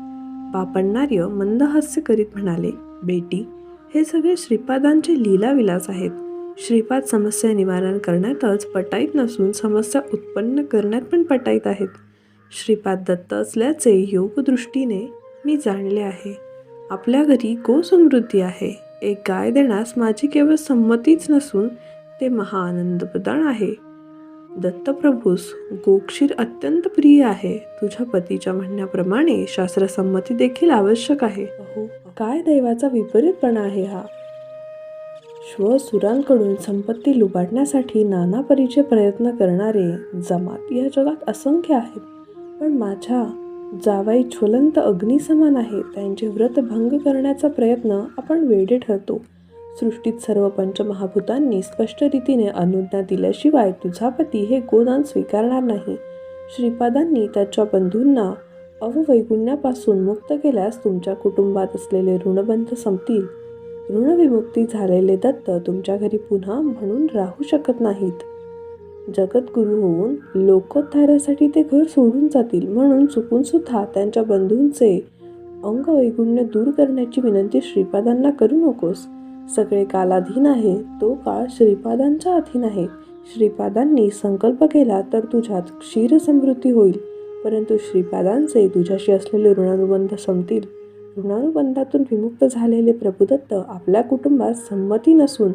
बापण्णार्य मंदहास्य करीत म्हणाले, बेटी, हे सगळे श्रीपादांचे लीलाविलास आहेत. श्रीपाद समस्या निवारण करण्यातच पटाईत नसून समस्या उत्पन्न करण्यात पण पटाईत आहेत. श्रीपाद दत्त असल्याचे योगदृष्टीने मी जाणले आहे. आपल्या घरी समृद्धी आहे. एक गाय देण्यास माझी केवळ संमतीच नसून ते महाआनंदप्रदान आहे. दत्तप्रभूस गोक्षीर अत्यंत प्रिय आहे. तुझ्या पतीच्या म्हणण्याप्रमाणे शास्त्रसंमती देखील आवश्यक आहे. अहो, काय दैवाचा विपरीतपणा आहे हा. श्वसुरांकडून संपत्ती लुबाडण्यासाठी नाना परीचे प्रयत्न करणारे जमात या जगात असंख्य आहेत. पण माझ्या जावाई ज्वलंत अग्निसमान आहे. त्यांचे व्रत भंग करण्याचा प्रयत्न आपण वेडे ठरतो. सृष्टीत सर्व पंचमहाभूतांनी स्पष्ट रीतीने अनुज्ञा दिल्याशिवाय तुझा पती हे गोदान स्वीकारणार नाही. श्रीपादांनी त्याच्या बंधूंना अववैगुण्यापासून मुक्त केल्यास तुमच्या कुटुंबात असलेले ऋणबंध संपतील. ऋणविमुक्ती झालेले दत्त तुमच्या घरी पुन्हा म्हणून राहू शकत नाहीत. जगद्गुरू होऊन लोकोद्धारासाठी ते घर सोडून जातील. म्हणून चुकून सुद्धा त्यांच्या बंधूंचे अंगवैगुण्य दूर करण्याची विनंती श्रीपादांना करू नकोस. सगळे कालाधीन आहे, तो काळ श्रीपादांच्या अधीन आहे. श्रीपादांनी संकल्प केला तर तुझ्यात क्षीर समृद्धी होईल. परंतु श्रीपादांचे तुझ्याशी असलेले ऋणानुबंध संपतील. ऋणानुबंधातून विमुक्त झालेले प्रभुदत्त आपल्या कुटुंबात संमती नसून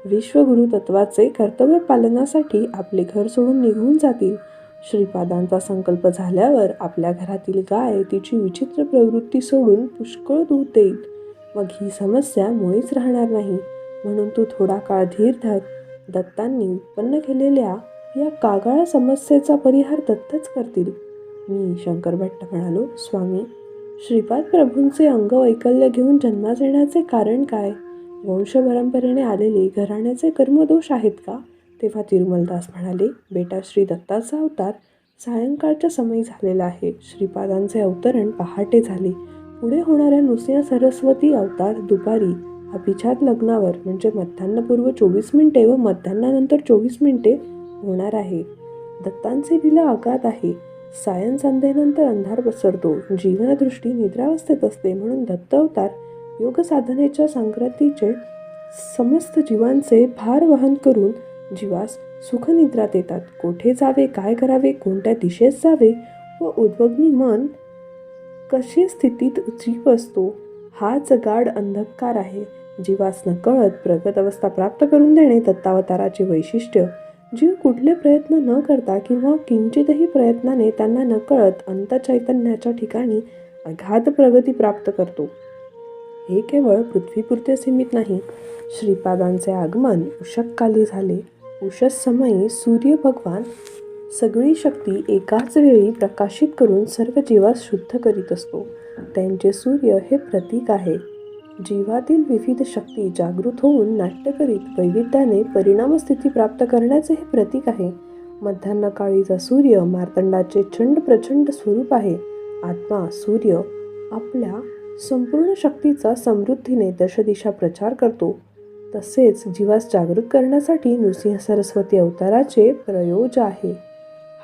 विश्वगुरु तत्वाचे कर्तव्य पालनासाठी आपले घर सोडून निघून जातील. श्रीपादांचा संकल्प झाल्यावर आपल्या घरातील गाय तिची विचित्र प्रवृत्ती सोडून पुष्कळ दूध देईल. मग ही समस्या मुळीच राहणार नाही. म्हणून तू थोडा काळ धीर धर. दत्तांनी उत्पन्न केलेल्या या कागाळ समस्येचा परिहार दत्तच करतील. मी शंकर भट्ट म्हणालो, स्वामी, श्रीपाद प्रभूंचे अंगवैकल्य घेऊन जन्मास येण्याचे कारण काय? वंशपरंपरेने आलेले घराण्याचे कर्मदोष आहेत का? तेव्हा तिरुमलदास म्हणाले, बेटा, श्री दत्ताचा अवतार सायंकाळच्या समयी झालेला आहे. श्रीपादांचे अवतरण पहाटे झाले. पुढे होणाऱ्या नृसिंह सरस्वती अवतार दुपारी अभिजात लग्नावर म्हणजे मध्यान्हपूर्व 24 मिनिटे व मध्यान्हानंतर 24 मिनिटे होणार आहे. दत्तांचे लीला अगाध आहे. सायं संध्येनंतर अंधार पसरतो. जीवनदृष्टी निद्रावस्थेत असते. म्हणून दत्त अवतार योग साधनेच्या संक्रांतीचे समस्त जीवांचे भार वहन करून जीवास सुखनिद्रात येतात. कोठे जावे, काय करावे, कोणत्या दिशेस जावे व उद्विग्न मन कशी स्थितीत जीव असतो, हाच गाढ अंधकार आहे. जीवास नकळत प्रगत अवस्था प्राप्त करून देणे दत्तावताराचे वैशिष्ट्य. जीव कुठले प्रयत्न न करता किंवा किंचितही प्रयत्नाने त्यांना नकळत अंतचैतन्याच्या ठिकाणी अगाध प्रगती प्राप्त करतो. हे केवळ पृथ्वीपुरते सीमित नाही. श्रीपादांचे आगमन उषःकाली झाले. उषस समयी सूर्य भगवान सगळी शक्ती एकाच वेळी प्रकाशित करून सर्व जीवास शुद्ध करीत असतो. त्यांचे सूर्य हे प्रतीक आहे. जीवातील विविध शक्ती जागृत होऊन नाट्य करीत वैविध्याने परिणामस्थिती प्राप्त करण्याचे हे प्रतीक आहे. मध्यान्हकाळीचा सूर्य मार्तंडाचे चंड प्रचंड स्वरूप आहे. आत्मा सूर्य आपल्या संपूर्ण शक्तीचा समृद्धीने दशदिशा प्रचार करतो. तसेच जीवास जागृत करण्यासाठी नृसिंह सरस्वती अवताराचे प्रयोज आहे.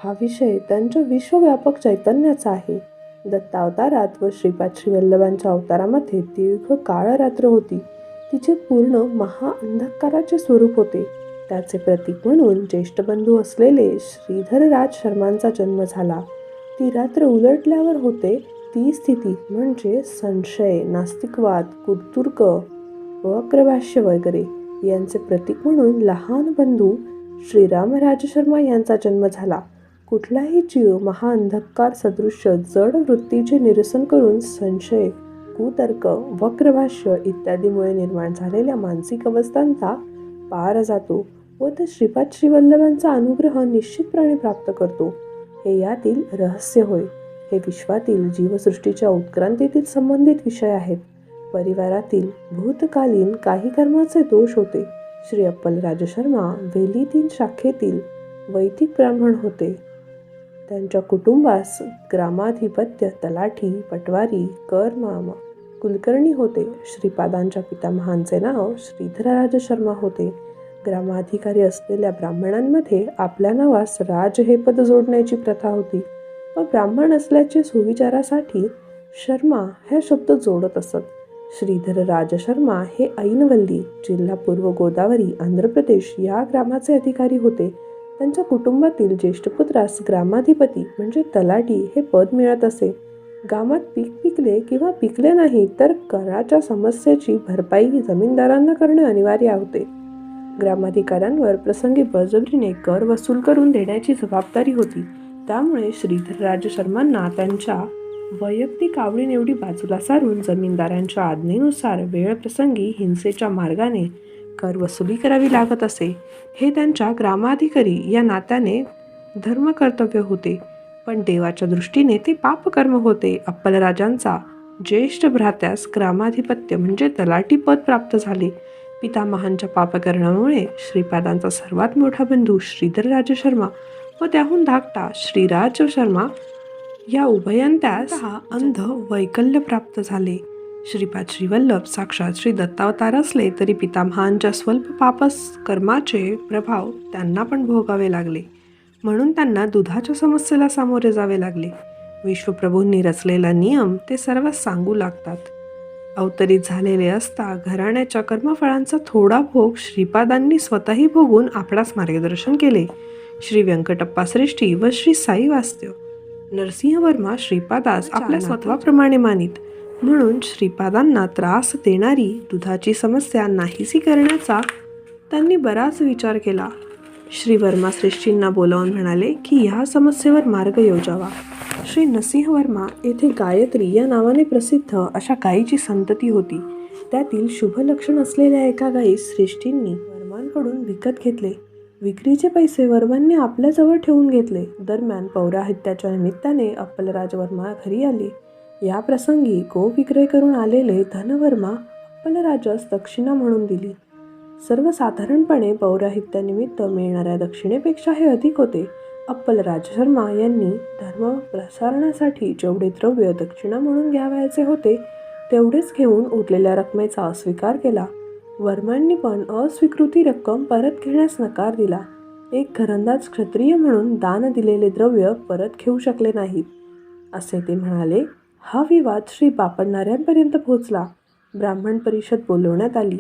हा विषय त्यांच्या विश्वव्यापक चैतन्याचा आहे. दत्तावतारात व श्रीपाद श्रीवल्लभांच्या अवतारामध्ये दीर्घ काळ रात्र होती. तिचे पूर्ण महाअंधकाराचे स्वरूप होते. त्याचे प्रतीक म्हणून ज्येष्ठ बंधू असलेले श्रीधरराज शर्मांचा जन्म झाला. ती रात्र उलटल्यावर होते ती स्थिती म्हणजे संशय, नास्तिकवाद, कुतर्क, वक्रभाष्य वगैरे यांचे प्रतीक म्हणून लहान बंधू श्रीरामराज शर्मा यांचा जन्म झाला. कुठलाही जीव महाअंधकार सदृश्य जड वृत्तीचे निरसन करून संशय, कुतर्क, वक्रभाष्य इत्यादीमुळे निर्माण झालेल्या मानसिक अवस्थांचा पार जातो व ते श्रीपाद श्रीवल्लभांचा अनुग्रह निश्चितपणे प्राप्त करतो. हे यातील रहस्य होय. हे विश्वातील जीवसृष्टीच्या उत्क्रांतीतील संबंधित विषय आहेत. परिवारातील भूतकालीन काही कर्माचे दोष होते. श्री अप्पलराज शर्मा वेलीतील शाखेतील वैदिक ब्राह्मण होते. त्यांच्या कुटुंबास ग्रामाधिपत्य तलाठी, पटवारी, करमामा, कुलकर्णी होते. श्रीपादांच्या पितामहांचे नाव श्रीधरराज शर्मा होते. ग्रामाधिकारी असलेल्या ब्राह्मणांमध्ये आपल्या नावास राज हे पद जोडण्याची प्रथा होती व ब्राह्मण असल्याचे सुविचारासाठी शर्मा हा शब्द जोडत असत. श्रीधरराज शर्मा हे ऐनवल्ली, जिल्हा पूर्व गोदावरी, आंध्र प्रदेश या ग्रामाचे अधिकारी होते. त्यांच्या कुटुंबातील ज्येष्ठ पुत्रास ग्रामाधिपती म्हणजे तलाठी हे पद मिळत असे. गावात पीक पिकले झाले किंवा पिकले नाही तर कराच्या समस्येची भरपाई जमीनदारांना करणे अनिवार्य होते. ग्रामाधिकाऱ्यांवर प्रसंगी बळजबरीने कर वसूल करून देण्याची जबाबदारी होती. त्यामुळे श्रीधरराज शर्मांना त्यांच्या वैयक्तिक आवडीनिवडी बाजूला सारून जमीनदारांच्या आज्ञेनुसार वेळप्रसंगी हिंसेच्या मार्गाने कर वसुली करावी लागत असे. हे त्यांच्या ग्रामाधिकारी या नात्याने धर्मकर्तव्य होते, पण देवाच्या दृष्टीने ते पापकर्म होते. अप्पलराजांचा ज्येष्ठ भ्रात्यास ग्रामाधिपत्य म्हणजे तलाठी पद प्राप्त झाले. पितामहांच्या पापकर्मामुळे श्रीपादांचा सर्वात मोठा बंधू श्रीधरराज शर्मा व त्याहून धाकटा श्रीराज शर्मा या उभयंत्यास अंध वैकल्य प्राप्त झाले. श्रीपाद श्रीवल्लभ साक्षात श्री दत्तावतार असले तरी पितामहांच्या स्वल्प पापस कर्माचे प्रभाव त्यांना पण भोगावे लागले. म्हणून त्यांना दुधाच्या समस्येला सामोरे जावे लागले. विश्वप्रभूंनी रचलेला नियम ते सर्व सांगू लागतात. अवतरित झालेले असता घराण्याच्या कर्मफळांचा थोडा भोग श्रीपादांनी स्वतःही भोगून आपणास मार्गदर्शन केले. श्री व्यंकटप्पा श्रेष्ठी व श्री साई वास्तव नरसिंहवर्मा श्रीपादास आपल्या स्वत्वाप्रमाणे मानित. म्हणून श्रीपादांना त्रास देणारी दुधाची समस्या नाहीसी करण्याचा त्यांनी बराच विचार केला. श्री वर्मा श्रेष्ठींना बोलावून म्हणाले की ह्या समस्येवर मार्ग योजावा. श्री नरसिंहवर्मा येथे गायत्री या नावाने प्रसिद्ध अशा गायीची संतती होती. त्यातील शुभ लक्षण असलेल्या एका गायीस श्रेष्ठींनी वर्मांकडून विकत घेतले. विक्रीचे पैसे वर्मांनी आपल्याजवळ ठेवून घेतले. दरम्यान पौराहित्याच्या निमित्ताने अप्पलराज वर्मा घरी आले. या प्रसंगी गो विक्रय करून आलेले धनवर्मा अप्पलराजास दक्षिणा म्हणून दिली. सर्वसाधारणपणे पौराहित्यानिमित्त मिळणाऱ्या दक्षिणेपेक्षा हे अधिक होते. अप्पलराज शर्मा यांनी धर्म प्रसारणासाठी जेवढे द्रव्य दक्षिणा म्हणून घ्यावयाचे होते तेवढेच घेऊन उरलेल्या रकमेचा अस्वीकार केला. वर्मांनी पण अस्वीकृती रक्कम परत घेण्यास नकार दिला. एक घरंदाज क्षत्रिय म्हणून दान दिलेले द्रव्य परत घेऊ शकले नाहीत असे ते म्हणाले. हा विवाद श्री बापटणाऱ्यांपर्यंत पोहोचला. ब्राह्मण परिषद बोलवण्यात आली.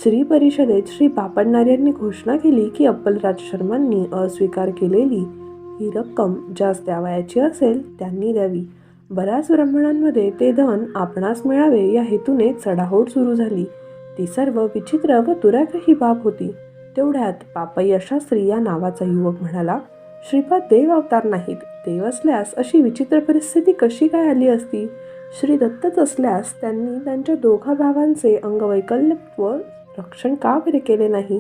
श्री परिषदेत श्री बापटणाऱ्यांनी घोषणा केली की अप्पलराज शर्मांनी अस्वीकार केलेली ही रक्कम ज्यास द्यावयाची असेल त्यांनी द्यावी. बऱ्याच ब्राह्मणांमध्ये ते धन आपणास मिळावे या हेतूने चढाओढ सुरू झाली. ती सर्व विचित्र व दुराग्रही बाब होती. तेवढ्यात पापय्या शास्त्री या नावाचा युवक म्हणाला, श्रीपाद देव अवतार नाहीत. देव असल्यास अशी विचित्र परिस्थिती कशी काय आली असती? श्री दत्तच असल्यास त्यांनी त्यांच्या दोघा भावांचे अंगवैकल्य व रक्षण का बरे केले नाही?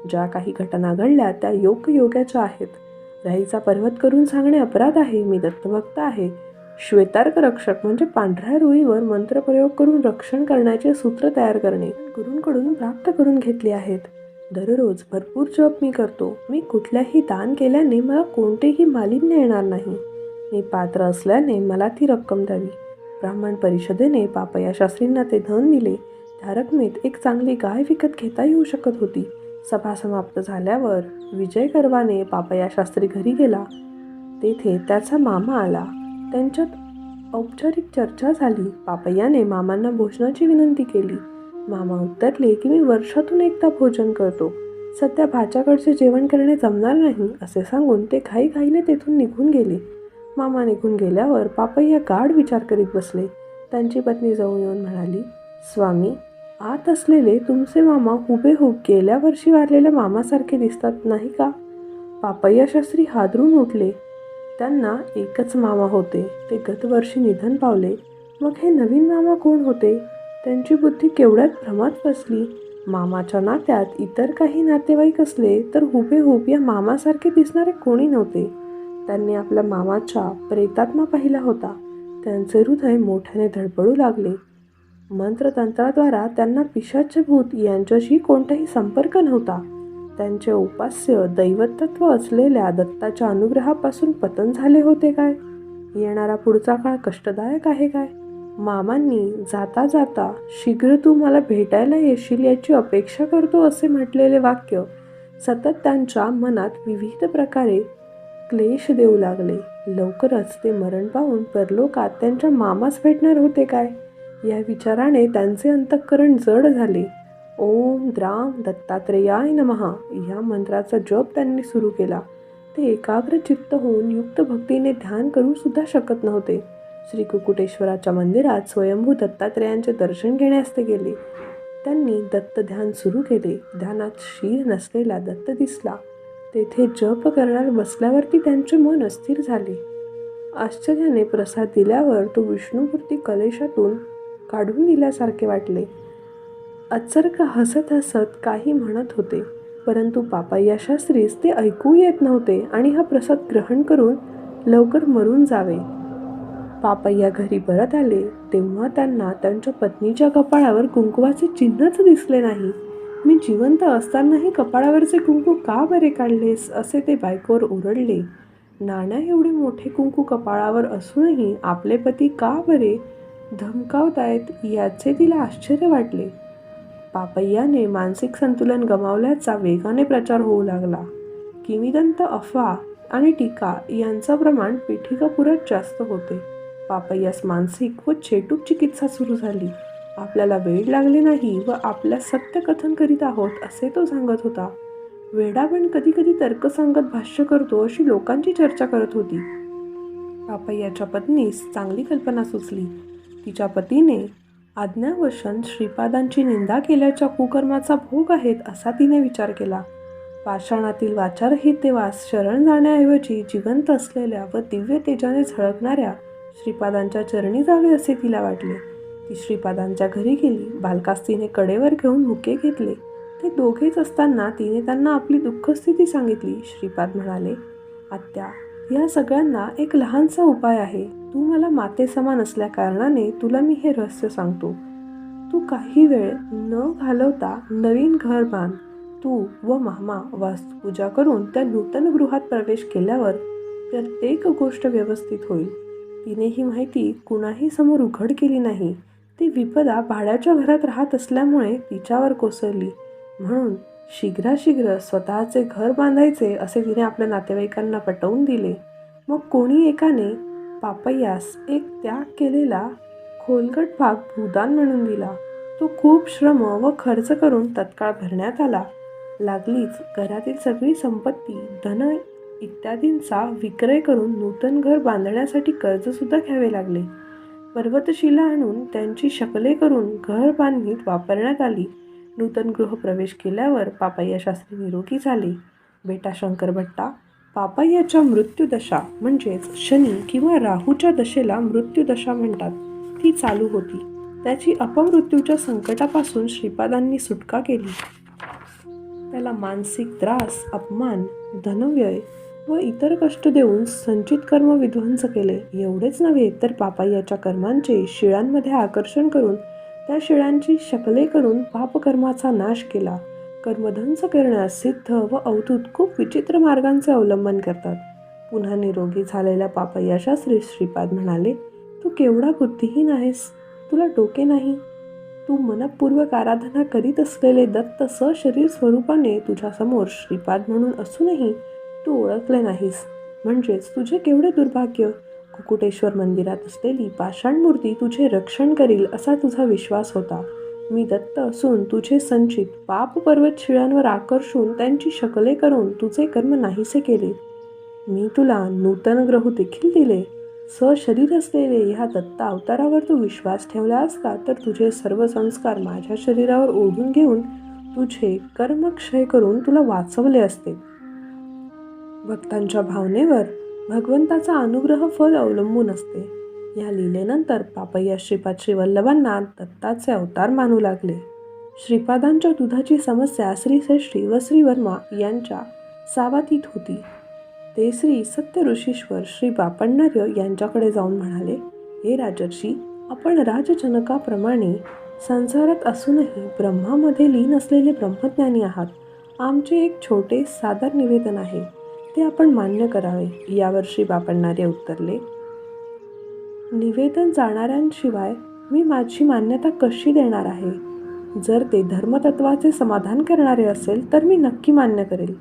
ज्या काही घटना घडल्या त्या योग्याच्या आहेत. राईचा पर्वत करून सांगणे अपराध आहे. मी दत्तभक्त आहे. श्वेतार्क रक्षक म्हणजे पांढऱ्या रुईवर मंत्रप्रयोग करून रक्षण करण्याचे सूत्र तयार करणे गुरूंकडून प्राप्त करून घेतले आहेत. दररोज भरपूर जप मी करतो. मी कुठल्याही दान केल्याने मला कोणतेही मालिन्य येणार नाही. मी पात्र असल्याने मला ती रक्कम द्यावी. ब्राह्मण परिषदेने पापय्या शास्त्रींना ते धन दिले. त्या रकमेत एक चांगली गाय विकत घेता येऊ शकत होती. सभा समाप्त झाल्यावर विजय करवाने पापय्या शास्त्री घरी गेला. तेथे त्याचा मामा आला. त्यांच्यात औपचारिक चर्चा झाली. पापय्याने मामांना भोजनाची विनंती केली. मामा उत्तरले की मी वर्षातून एकदा भोजन करतो. सध्या भाच्याकडचे जेवण करणे जमणार नाही असे सांगून ते घाईघाईने तेथून निघून गेले. मामा निघून गेल्यावर पापय्या गाढ विचार करीत बसले. त्यांची पत्नी जवळ येऊन म्हणाली, स्वामी, आत असलेले तुमचे मामा हुबेहूब गेल्या वर्षी वारलेल्या मामासारखे दिसतात नाही का? पापय्या शास्त्री हादरून उठले. त्यांना एकच मामा होते. ते गतवर्षी निधन पावले. मग हे नवीन मामा कोण होते? त्यांची बुद्धी केवढ्यात भ्रमात बसली. मामाच्या नात्यात इतर काही नातेवाईक असले तर हुबेहूब या मामासारखे दिसणारे कोणी नव्हते. त्यांनी आपल्या मामाच्या प्रेतात्मा पाहिला होता. त्यांचे हृदय मोठ्याने धडपडू लागले. मंत्रतंत्राद्वारा त्यांना पिशाच्य भूत यांच्याशी कोणताही संपर्क नव्हता. त्यांचे उपास्य दैवतत्व असलेल्या दत्ताच्या अनुग्रहापासून पतन झाले होते काय? येणारा पुढचा काळ कष्टदायक आहे काय? मामांनी जाता जाता शीघ्र तू मला भेटायला येशील याची अपेक्षा करतो असे म्हटलेले वाक्य सतत त्यांच्या मनात विविध प्रकारे क्लेश देऊ लागले. लवकरच ते मरण पावून परलोकात त्यांच्या मामास भेटणार होते काय या विचाराने त्यांचे अंतःकरण जड झाले. ओम द्राम दत्तात्रेयाय नमः या मंत्राचा जप त्यांनी सुरू केला. ते एकाग्र चित्त होऊन युक्त भक्तीने ध्यान करू सुद्धा शकत नव्हते. श्री कुकुटेश्वराच्या मंदिरात स्वयंभू दत्तात्रेयांचे दर्शन घेण्यास ते गेले. त्यांनी दत्त ध्यान सुरू केले. ध्यानात शीर नसलेला दत्त दिसला. तेथे जप करण्याला बसल्यावरती त्यांचे मन अस्थिर झाले. आश्चर्याने प्रसाद दिल्यावर तो विष्णुमूर्ती कलशातून काढून दिल्यासारखे वाटले. अचरक हसत हसत काही म्हणत होते, परंतु पापय्या शास्त्रीस ते ऐकू येत नव्हते आणि हा प्रसाद ग्रहण करून लवकर मरून जावे. पापय्या घरी परत आले तेव्हा त्यांना त्यांच्या पत्नीच्या कपाळावर कुंकवाचे चिन्हच दिसले नाही. मी जिवंत असतानाही कपाळावरचे कुंकू का बरे काढलेस, असे ते बायकोवर ओरडले. नाण्या एवढे मोठे कुंकू कपाळावर असूनही आपले पती का बरे धमकावतायत याचे तिला आश्चर्य वाटले. पापय्याने मानसिक संतुलन गमावल्याचा वेगाने प्रचार होऊ लागला. किंवदंत अफवा आणि टीका यांचं प्रमाण पीठिकापुरात जास्त होते. पापय्यास मानसिक व चेटूक चिकित्सा सुरू झाली. आपल्याला वेड लागले नाही व आपल्या सत्य कथन करीत आहोत असे तो सांगत होता. वेडापण कधी कधी तर्कसंगत भाष्य करतो अशी लोकांची चर्चा करत होती. पापय्याच्या पत्नीस चांगली कल्पना सुचली. तिच्या पतीने आज्ञावशन श्रीपादांची निंदा केल्याच्या कुकर्माचा भोग आहेत असा तिने विचार केला. पाषाणातील वाचारहित देवास शरण जाण्याऐवजी जिवंत असलेल्या व दिव्य तेजाने झळकणाऱ्या श्रीपादांच्या चरणी जावे असे तिला वाटले. ती श्रीपादांच्या घरी गेली. बालकास तिने कडेवर घेऊन मुके घेतले. ते दोघेच असताना तिने त्यांना आपली दुःखस्थिती सांगितली. श्रीपाद म्हणाले, आत्या, या सगळ्यांना एक लहानसा उपाय आहे. तू मला माते समान असल्या कारणाने तुला मी हे रहस्य सांगतो. तू काही वेळ न घालवता नवीन घर बांध. तू व मामा वास्तुपूजा करून त्या नूतन गृहात प्रवेश केल्यावर प्रत्येक गोष्ट व्यवस्थित होईल. तिने ही माहिती कुणाही समोर उघड केली नाही. ती विपदा भाड्याच्या घरात राहत असल्यामुळे तिच्यावर कोसळली. म्हणून शीघ्राशीघ्र स्वतःचे घर बांधायचे असे तिने आपल्या नातेवाईकांना पटवून दिले. मग कोणी एकाने पापय्यास एक त्याग केलेला खोलगट भाग भूदान म्हणून दिला. तो खूप श्रम व खर्च करून तत्काळ भरण्यात आला. लागलीच घरातील सगळी संपत्ती, धन इत्यादींचा विक्रय करून नूतन घर बांधण्यासाठी कर्जसुद्धा घ्यावे लागले. पर्वतशिला आणून त्यांची शकले करून घर बांधणीत वापरण्यात आली. नूतन गृह प्रवेश केल्यावर पापय्या शास्त्री निरोगी झाले. बेटा शंकर भट्टा, पापय्याच्या मृत्यूदशा म्हणजेच शनी किंवा राहूच्या दशेला मृत्यूदशा म्हणतात, ती चालू होती. त्याची अपमृत्यूच्या संकटापासून श्रीपादांनी सुटका केली. त्याला मानसिक त्रास, अपमान, धनव्यय व इतर कष्ट देऊन संचित कर्म विध्वंस केले. एवढेच नव्हे तर पापय्याच्या कर्मांचे शिळांमध्ये आकर्षण करून त्या शिळांची शकले करून पापकर्माचा नाश केला. कर्मध्वंस करण्यास सिद्ध व अवधूत खूप विचित्र मार्गांचे अवलंबन करतात. पुन्हा निरोगी झालेल्या पापय्या शास्त्री श्रीपाद म्हणाले, तू केवढा बुद्धिहीन आहेस. तुला डोके नाही. तू मनपूर्वक आराधना करीत असलेले दत्त सशरीर स्वरूपाने तुझ्यासमोर श्रीपाद म्हणून असूनही तू ओळखले नाहीस. म्हणजेच तुझे केवढे दुर्भाग्य. कुकुटेश्वर मंदिरात असलेली पाषाण मूर्ती तुझे रक्षण करील असा तुझा विश्वास होता. मी दत्त असून तुझे संचित पाप पर्वत शिळांवर आकर्षून त्यांची शकले करून तुझे कर्म नाहीसे केले. मी तुला नूतन ग्रह देखील दिले. सशरीर असलेले ह्या दत्त अवतारावर तू विश्वास ठेवला असता तर तुझे सर्व संस्कार माझ्या शरीरावर ओढून घेऊन तुझे कर्मक्षय करून तुला वाचवले असते. भक्तांच्या भावनेवर भगवंताचा अनुग्रह फल अवलंबून असते. या लीलेनंतर पापय्या श्रीपाद श्रीवल्लभांना दत्ताचे अवतार मानू लागले. श्रीपादांच्या दुधाची समस्या श्रीश्रेष्ठी व श्रीवर्मा यांच्या सावातीत होती. ते श्री सत्य ऋषीश्वर श्री बापण्णार्य यांच्याकडे जाऊन म्हणाले, हे राजर्षी, आपण राजजनकाप्रमाणे संसारात असूनही ब्रह्मामध्ये लीन असलेले ब्रह्मज्ञानी आहात. आमचे एक छोटे सादर निवेदन आहे, ते आपण मान्य करावे. यावर श्री बापण्णार्य उत्तरले, निवेदन जाणाऱ्यांशिवाय मी माझी मान्यता कशी देणार आहे. जर ते धर्मतत्वाचे समाधान करणारे असेल तर मी नक्की मान्य करेल.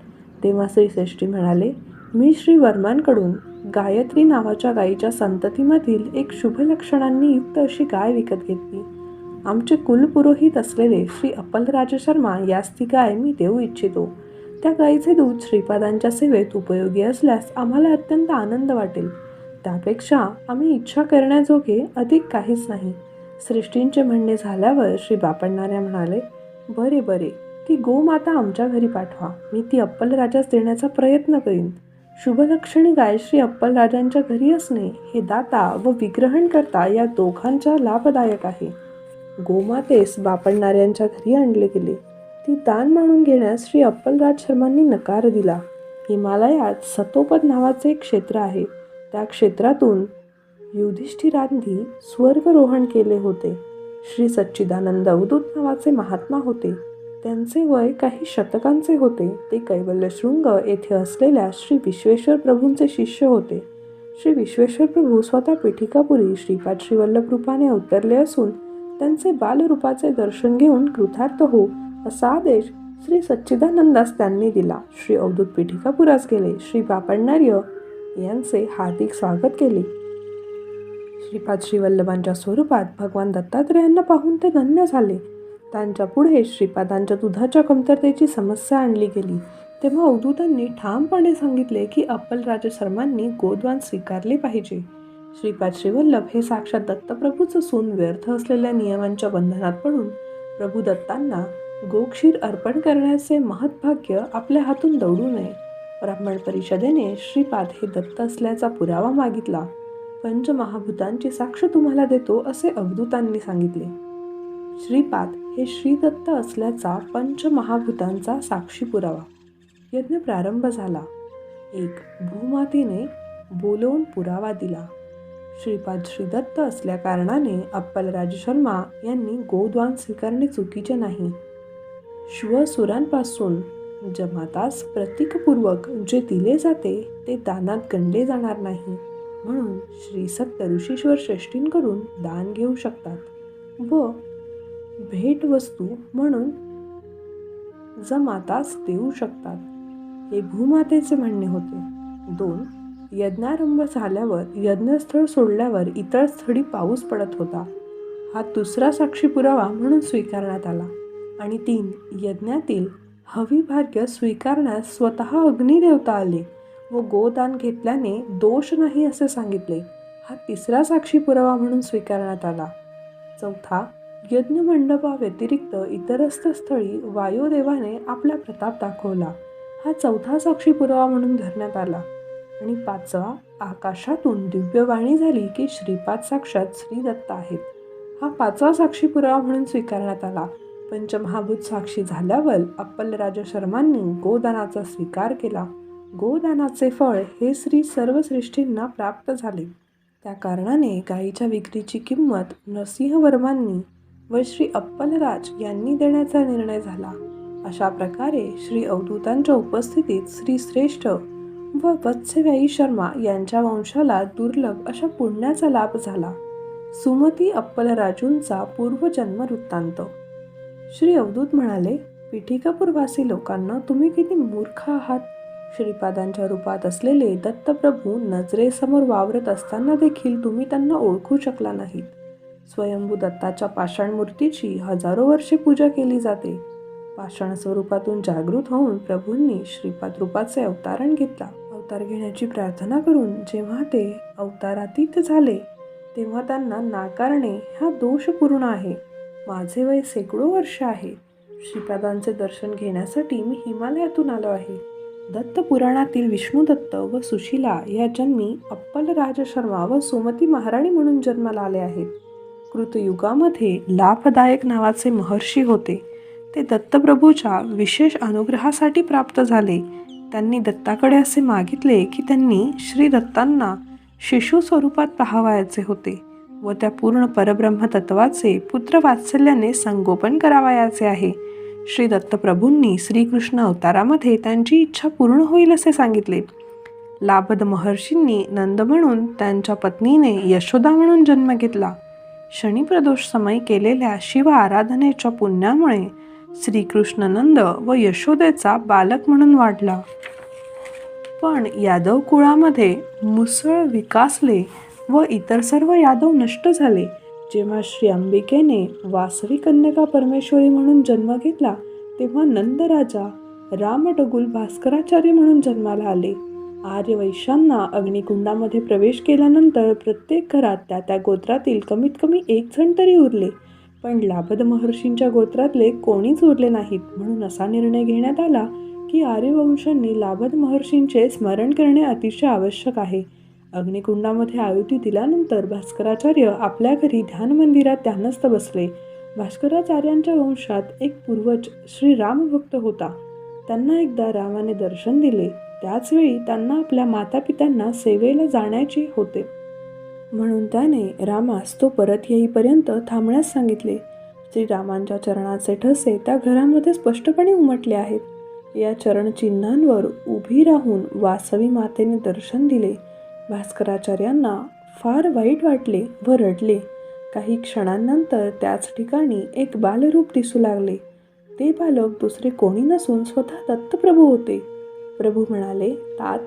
तेव्हा श्रीश्रेष्ठी म्हणाले, मी श्री वर्मांकडून गायत्री नावाच्या गायीच्या संततीमधील एक शुभ लक्षणांनी युक्त अशी गाय विकत घेतली. आमचे कुलपुरोहित असलेले श्री अपलराज शर्मा यास ती गाय मी देऊ इच्छितो. त्या गायीचे दूध श्रीपादांच्या सेवेत उपयोगी असल्यास आम्हाला अत्यंत आनंद वाटेल. त्यापेक्षा आम्ही इच्छा करण्याजोगे अधिक काहीच नाही. सृष्टींचे म्हणणे झाल्यावर श्री बापण्णार्या म्हणाले, बरे बरे, ती गोमाता आमच्या घरी पाठवा. मी ती अप्पलराजास देण्याचा प्रयत्न करीन. शुभलक्षणी गायश्री अप्पलराजांच्या घरी असणे हे दाता व विग्रहण करता या दोघांच्या लाभदायक आहे. गोमातेस बापण्णार्यांच्या घरी आणले गेले. ती दान मानून घेण्यास श्री अप्पलराज शर्मांनी नकार दिला. हिमालयात सतोपद नावाचे एक क्षेत्र आहे. त्या क्षेत्रातून युधिष्ठिरांनी स्वर्गरोहण केले होते. श्री सच्चिदानंद अवधूत नावाचे महात्मा होते. त्यांचे वय काही शतकांचे होते. ते कैवल्यशृंग येथे असलेल्या श्री विश्वेश्वर प्रभूंचे शिष्य होते. श्री विश्वेश्वर प्रभू स्वतः पीठिकापुरी श्रीपाद श्रीवल्लभ रूपाने अवतरले असून त्यांचे बालरूपाचे दर्शन घेऊन कृतार्थ हो असा आदेश श्री सच्चिदानंदास त्यांनी दिला. श्री अवधूत पीठिकापुरास गेले. श्री बापण्णार्य यांचे हार्दिक स्वागत केले. श्रीपाद श्रीवल्लभांच्या स्वरूपात भगवान दत्तात्रेयांना पाहून ते धन्य झाले. त्यांच्या पुढे श्रीपादांच्या दुधाच्या कमतरतेची समस्या आणली गेली. तेव्हा अवधूतांनी ठामपणे सांगितले की अप्पलराज शर्मांनी गोदान स्वीकारले पाहिजे. श्रीपाद श्रीवल्लभ हे साक्षात दत्तप्रभूच असून व्यर्थ असलेल्या नियमांच्या बंधनात पडून प्रभू दत्तांना गोक्षीर अर्पण करण्याचे महत्भाग्य आपल्या हातून दौडू नये. ब्राह्मण परिषदेने श्रीपाद हे दत्त असल्याचा पुरावा मागितला. पंचमहाभूतांची साक्ष तुम्हाला देतो असे अवधूतांनी सांगितले. श्रीपाद हे श्रीदत्त असल्याचा पंचमहाभूतांचा साक्षी पुरावा. यज्ञ प्रारंभ झाला. एक भूमातेने बोलवून पुरावा दिला. श्रीपाद श्रीदत्त असल्या कारणाने अप्पलराज शर्मा यांनी गोदान स्वीकारणे चुकीचे नाही. श्वसुरांपासून जमातास प्रतीकपूर्वक जे दिले जाते ते दानात गणले जाणार नाही. म्हणून श्री सत्य ऋषीश्वर श्रेष्ठींकडून दान घेऊ शकतात व भेटवस्तू म्हणून जमातास देऊ शकतात. हे भूमातेचे म्हणणे होते. 2. यज्ञारंभ झाल्यावर यज्ञस्थळ सोडल्यावर इतर स्थळी पाऊस पडत होता. हा दुसरा साक्षी पुरावा म्हणून स्वीकारण्यात आला. आणि 3. यज्ञातील हविभाग्य स्वीकारण्यास स्वतः अग्निदेवता आले व गोदान घेतल्याने दोष नाही असे सांगितले. हा तिसरा साक्षी पुरावा म्हणून स्वीकारण्यात आला. 4. यज्ञमंडपाव्यतिरिक्त इतरस्थ स्थळी वायुदेवाने आपला प्रताप दाखवला. हा चौथा साक्षी पुरावा म्हणून धरण्यात आला. आणि 5. आकाशातून दिव्यवाणी झाली की श्रीपाद साक्षात श्रीदत्त आहेत. हा 5वा साक्षी पुरावा म्हणून स्वीकारण्यात आला. पंचमहाभूत साक्षी झाल्यावर अप्पलराज शर्मांनी गोदानाचा स्वीकार केला. गोदानाचे फळ हे श्री सर्व श्रेष्ठींना प्राप्त झाले. त्या कारणाने गायीच्या विक्रीची किंमत नरसिंहवर्मांनी व श्री अप्पलराज यांनी देण्याचा निर्णय झाला. अशा प्रकारे श्री अवधूतांच्या उपस्थितीत श्री श्रेष्ठ व वत्सव्यायी शर्मा यांच्या वंशाला दुर्लभ अशा पुण्याचा लाभ झाला. सुमती अप्पलराजूंचा पूर्वजन्म वृत्तांत. श्री अवधूत म्हणाले, पीठिकापूरवासी लोकांना तुम्ही किती मूर्ख आहात. श्रीपादांच्या रूपात असलेले दत्तप्रभू नजरेसमोर वावरत असताना देखील तुम्ही त्यांना ओळखू शकला नाहीत. स्वयंभू दत्ताच्या पाषाण मूर्तीची हजारो वर्षे पूजा केली जाते. पाषाण स्वरूपातून जागृत होऊन प्रभूंनी श्रीपाद रूपाचे अवतारण घेतला. अवतार घेण्याची प्रार्थना करून जेव्हा ते अवतारातीत झाले तेव्हा त्यांना नाकारणे हा दोषपूर्ण आहे. माझे वय शेकडो वर्ष आहे. श्रीपादांचे दर्शन घेण्यासाठी मी हिमालयातून आलो आहे. दत्त पुराणातील विष्णुदत्त व सुशीला या जन्मी अप्पलराज शर्मा व सुमती महाराणी म्हणून जन्माला आले आहेत. कृतयुगामध्ये लाभदायक नावाचे महर्षी होते. ते दत्तप्रभूच्या विशेष अनुग्रहासाठी प्राप्त झाले. त्यांनी दत्ताकडे असे मागितले की त्यांनी श्री दत्तांना शिशु स्वरूपात पाहावयाचे होते व त्या पूर्ण परब्रह्म तत्वाचे पुत्र वात्सल्याने संगोपन करावयाचे आहे. श्री दत्तप्रभूंनी श्रीकृष्ण अवतारामध्ये त्यांची इच्छा पूर्ण होईल असे सांगितले. लाभद महर्षींनी नंद म्हणून त्यांच्या पत्नीने यशोदा म्हणून जन्म घेतला. शनिप्रदोष समय केलेल्या शिव आराधनेच्या पुण्यामुळे श्रीकृष्ण नंद व यशोदेचा बालक म्हणून वाढला. पण यादव कुळामध्ये मुसळ विकासले व इतर सर्व यादव नष्ट झाले. जेव्हा श्री अंबिकेने वासवी कन्यका परमेश्वरी म्हणून जन्म घेतला तेव्हा नंदराजा रामडगुल भास्कराचार्य म्हणून जन्माला आले. आर्यवैश्यांना अग्निकुंडामध्ये प्रवेश केल्यानंतर प्रत्येक घरात त्या त्या गोत्रातील कमीत कमी एक जण तरी उरले, पण लाभद महर्षींच्या गोत्रातले कोणीच उरले नाहीत. म्हणून असा निर्णय घेण्यात आला की आर्यवंशांनी लाभद महर्षींचे स्मरण करणे अतिशय आवश्यक आहे. अग्निकुंडामध्ये आहुती दिल्यानंतर भास्कराचार्य आपल्या घरी ध्यान मंदिरात ध्यानस्थ बसले. भास्कराचार्यांच्या वंशात एक पूर्वज श्री रामभक्त होता. त्यांना एकदा रामाने दर्शन दिले. त्याचवेळी त्यांना आपल्या मातापित्यांना सेवेला जाण्याचे होते, म्हणून त्याने रामास तो परत येईपर्यंत थांबण्यास सांगितले. श्रीरामांच्या चरणाचे ठसे त्या घरामध्ये स्पष्टपणे उमटले आहेत. या चरणचिन्हांवर उभी राहून वासवी मातेने दर्शन दिले. भास्कराचार्यांना फार वाईट वाटले व रडले. काही क्षणांनंतर त्याच ठिकाणी एक बालरूप दिसू लागले. ते बालक दुसरे कोणी नसून स्वतः दत्तप्रभू होते. प्रभू म्हणाले, तात,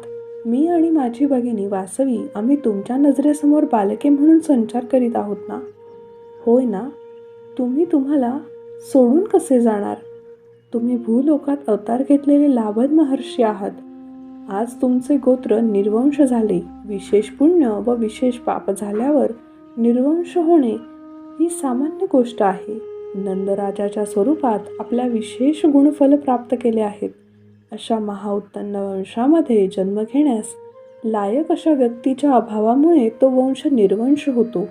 मी आणि माझी भगिनी वासवी आम्ही तुमच्या नजरेसमोर बालके म्हणून संचार करीत आहोत ना? होय ना? तुम्ही तुम्हाला सोडून कसे जाणार? तुम्ही भूलोकात अवतार घेतलेले लाभद महर्षी आहात. आज तुमचे गोत्र निर्वंश झाले. विशेष पुण्य व विशेष पाप झाल्यावर निर्वंश होणे ही सामान्य गोष्ट आहे. नंदराजाच्या स्वरूपात आपल्या विशेष गुणफल प्राप्त केले आहेत. अशा महाउत्पन्न वंशामध्ये जन्म घेण्यास लायक अशा व्यक्तीच्या अभावामुळे तो वंश निर्वंश होतो.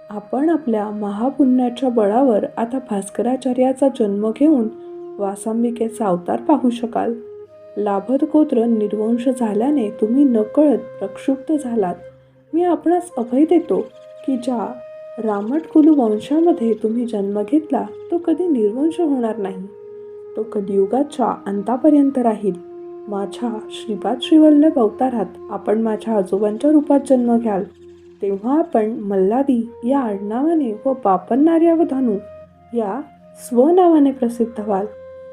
आपण आपल्या महापुण्याच्या बळावर आता भास्कराचार्याचा जन्म घेऊन वासांबिकेचा अवतार पाहू शकाल. लाभद गोत्र निर्वंश झाल्याने तुम्ही नकळत प्रक्षुब्ध झालात. मी आपणास अभय देतो की ज्या रामटकुलू वंशामध्ये तुम्ही जन्म घेतला तो कधी निर्वंश होणार नाही. तो कलियुगाच्या अंतापर्यंत राहील. माझ्या श्रीपाद श्रीवल्लभ अवतारात आपण माझ्या आजोबांच्या रूपात जन्म घ्याल. तेव्हा आपण मल्लादी या आडनावाने व बापन्नार्या व धनु या स्वनावाने प्रसिद्ध व्हाल.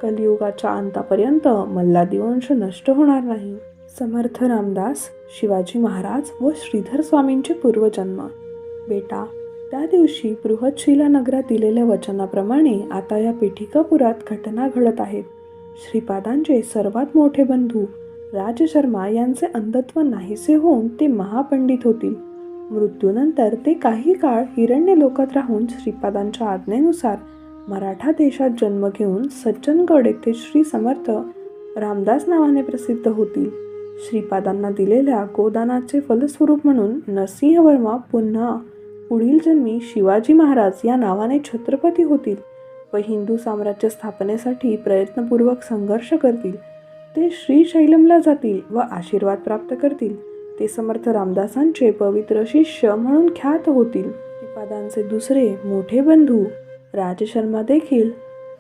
कलियुगाच्या अंतापर्यंत मल्लादी वंश नष्ट होणार नाही. समर्थ रामदास, शिवाजी महाराज व श्रीधर स्वामींचे पूर्वजन्म. बेटा, त्या दिवशी बृहतशिला नगरात दिलेल्या वचनाप्रमाणे आता या पिठिकापुरात घटना घडत आहेत. श्रीपादांचे सर्वात मोठे बंधू राजशर्मा यांचे अंधत्व नाहीसे होऊन ते महापंडित होतील. मृत्यूनंतर ते काही काळ हिरण्यलोकात राहून श्रीपादांच्या आज्ञेनुसार मराठा देशात जन्म घेऊन सज्जनगड येथे श्री समर्थ रामदास नावाने प्रसिद्ध होतील. श्रीपादांना दिलेल्या गोदानाचे फलस्वरूप म्हणून नरसिंहवर्मा पुन्हा पुढील जन्मी शिवाजी महाराज या नावाने छत्रपती होतील व हिंदू साम्राज्य स्थापनेसाठी प्रयत्नपूर्वक संघर्ष करतील. ते श्रीशैलमला जातील व आशीर्वाद प्राप्त करतील. ते समर्थ रामदासांचे पवित्र शिष्य म्हणून ख्यात होतील. श्रीपादांचे दुसरे मोठे बंधू राजशर्मा देखील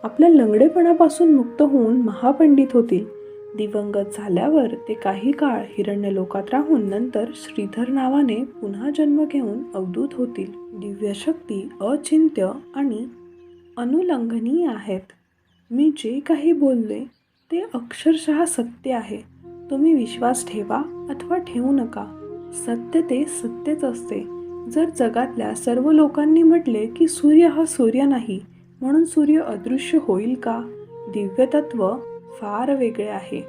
आपल्या लंगडेपणापासून मुक्त होऊन महापंडित होतील. दिवंगत झाल्यावर ते काही काळ हिरण्यलोकात राहून नंतर श्रीधर नावाने पुन्हा जन्म घेऊन अवधूत होतील. दिव्यशक्ती अचिंत्य आणि अनुलंघनीय आहेत. मी जे काही बोलले ते अक्षरशः सत्य आहे. तुम्ही विश्वास ठेवा अथवा ठेवू नका. सत्य ते सत्यच असते. जर जगातल्या सर्व लोकांनी म्हटले की सूर्य हा सूर्य नाही म्हणून सूर्य अदृश्य होईल का? दिव्यतत्व फार वेगळे आहे.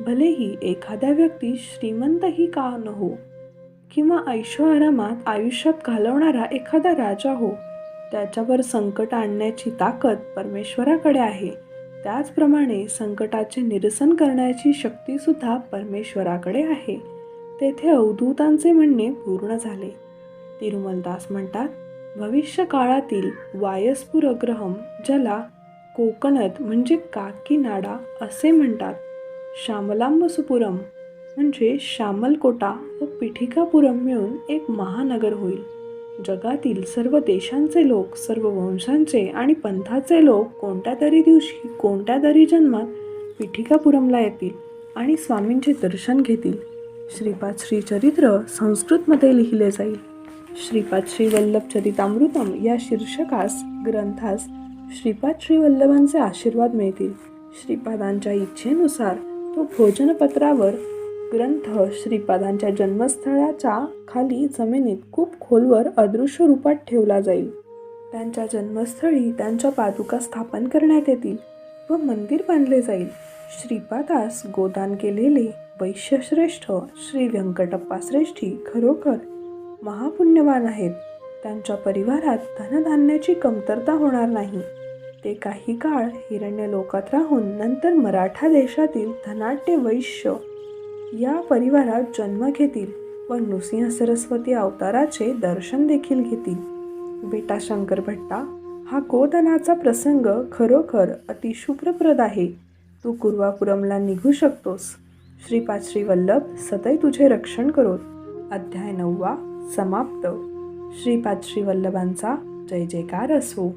भलेही एखाद्या व्यक्ती श्रीमंतही का न हो किंवा ऐशोआरामात आयुष्यात घालवणारा एखादा राजा हो, त्याच्यावर संकट आणण्याची ताकद परमेश्वराकडे आहे. त्याचप्रमाणे संकटाचे निरसन करण्याची शक्तीसुद्धा परमेश्वराकडे आहे. तेथे अवधूतांचे म्हणणे पूर्ण झाले. तिरुमलदास म्हणतात, भविष्य काळातील वायस्पुर ग्रहम ज्याला कोकणत म्हणजे काकीनाडा असे म्हणतात, श्यामलांबसुपुरम म्हणजे श्यामलकोटा व पिठिकापुरम मिळून एक महानगर होईल. जगातील सर्व देशांचे लोक, सर्व वंशांचे आणि पंथाचे लोक कोणत्या तरी दिवशी कोणत्या तरी जन्मात पिठिकापुरमला येतील आणि स्वामींचे दर्शन घेतील. श्रीपाद श्रीचरित्र संस्कृतमध्ये लिहिले जाईल. श्रीपाद श्रीवल्लभ चरितामृतम या शीर्षकास ग्रंथास श्रीपाद श्रीवल्लभांचे आशीर्वाद मिळतील. श्रीपादांच्या इच्छेनुसार तो भोजनपत्रावर ग्रंथ श्रीपादांच्या जन्मस्थळाच्या खाली जमिनीत खूप खोलवर अदृश्य रूपात ठेवला जाईल. त्यांच्या जन्मस्थळी त्यांच्या पादुका स्थापन करण्यात येतील व मंदिर बांधले जाईल. श्रीपादास गोदान केलेले वैश्यश्रेष्ठ श्री व्यंकटप्पा श्रेष्ठी खरोखर महापुण्यवान आहेत. त्यांच्या परिवारात धनधान्याची कमतरता होणार नाही. ते काही काळ हिरण्यलोकात राहून नंतर मराठा देशातील धनाढ्य वैश्य या परिवारात जन्म घेतील व नृसिंह सरस्वती अवताराचे दर्शन देखील घेतील. बेटा शंकर भट्टा, हा गोधनाचा प्रसंग खरोखर अतिशुभप्रद आहे. तू कुर्वापुरमला निघू शकतोस. श्रीपाद श्रीवल्लभ सदैव तुझे रक्षण करोत. अध्याय 9 समाप्त. श्रीपाद श्रीवल्लभांचा जय जयकार असो.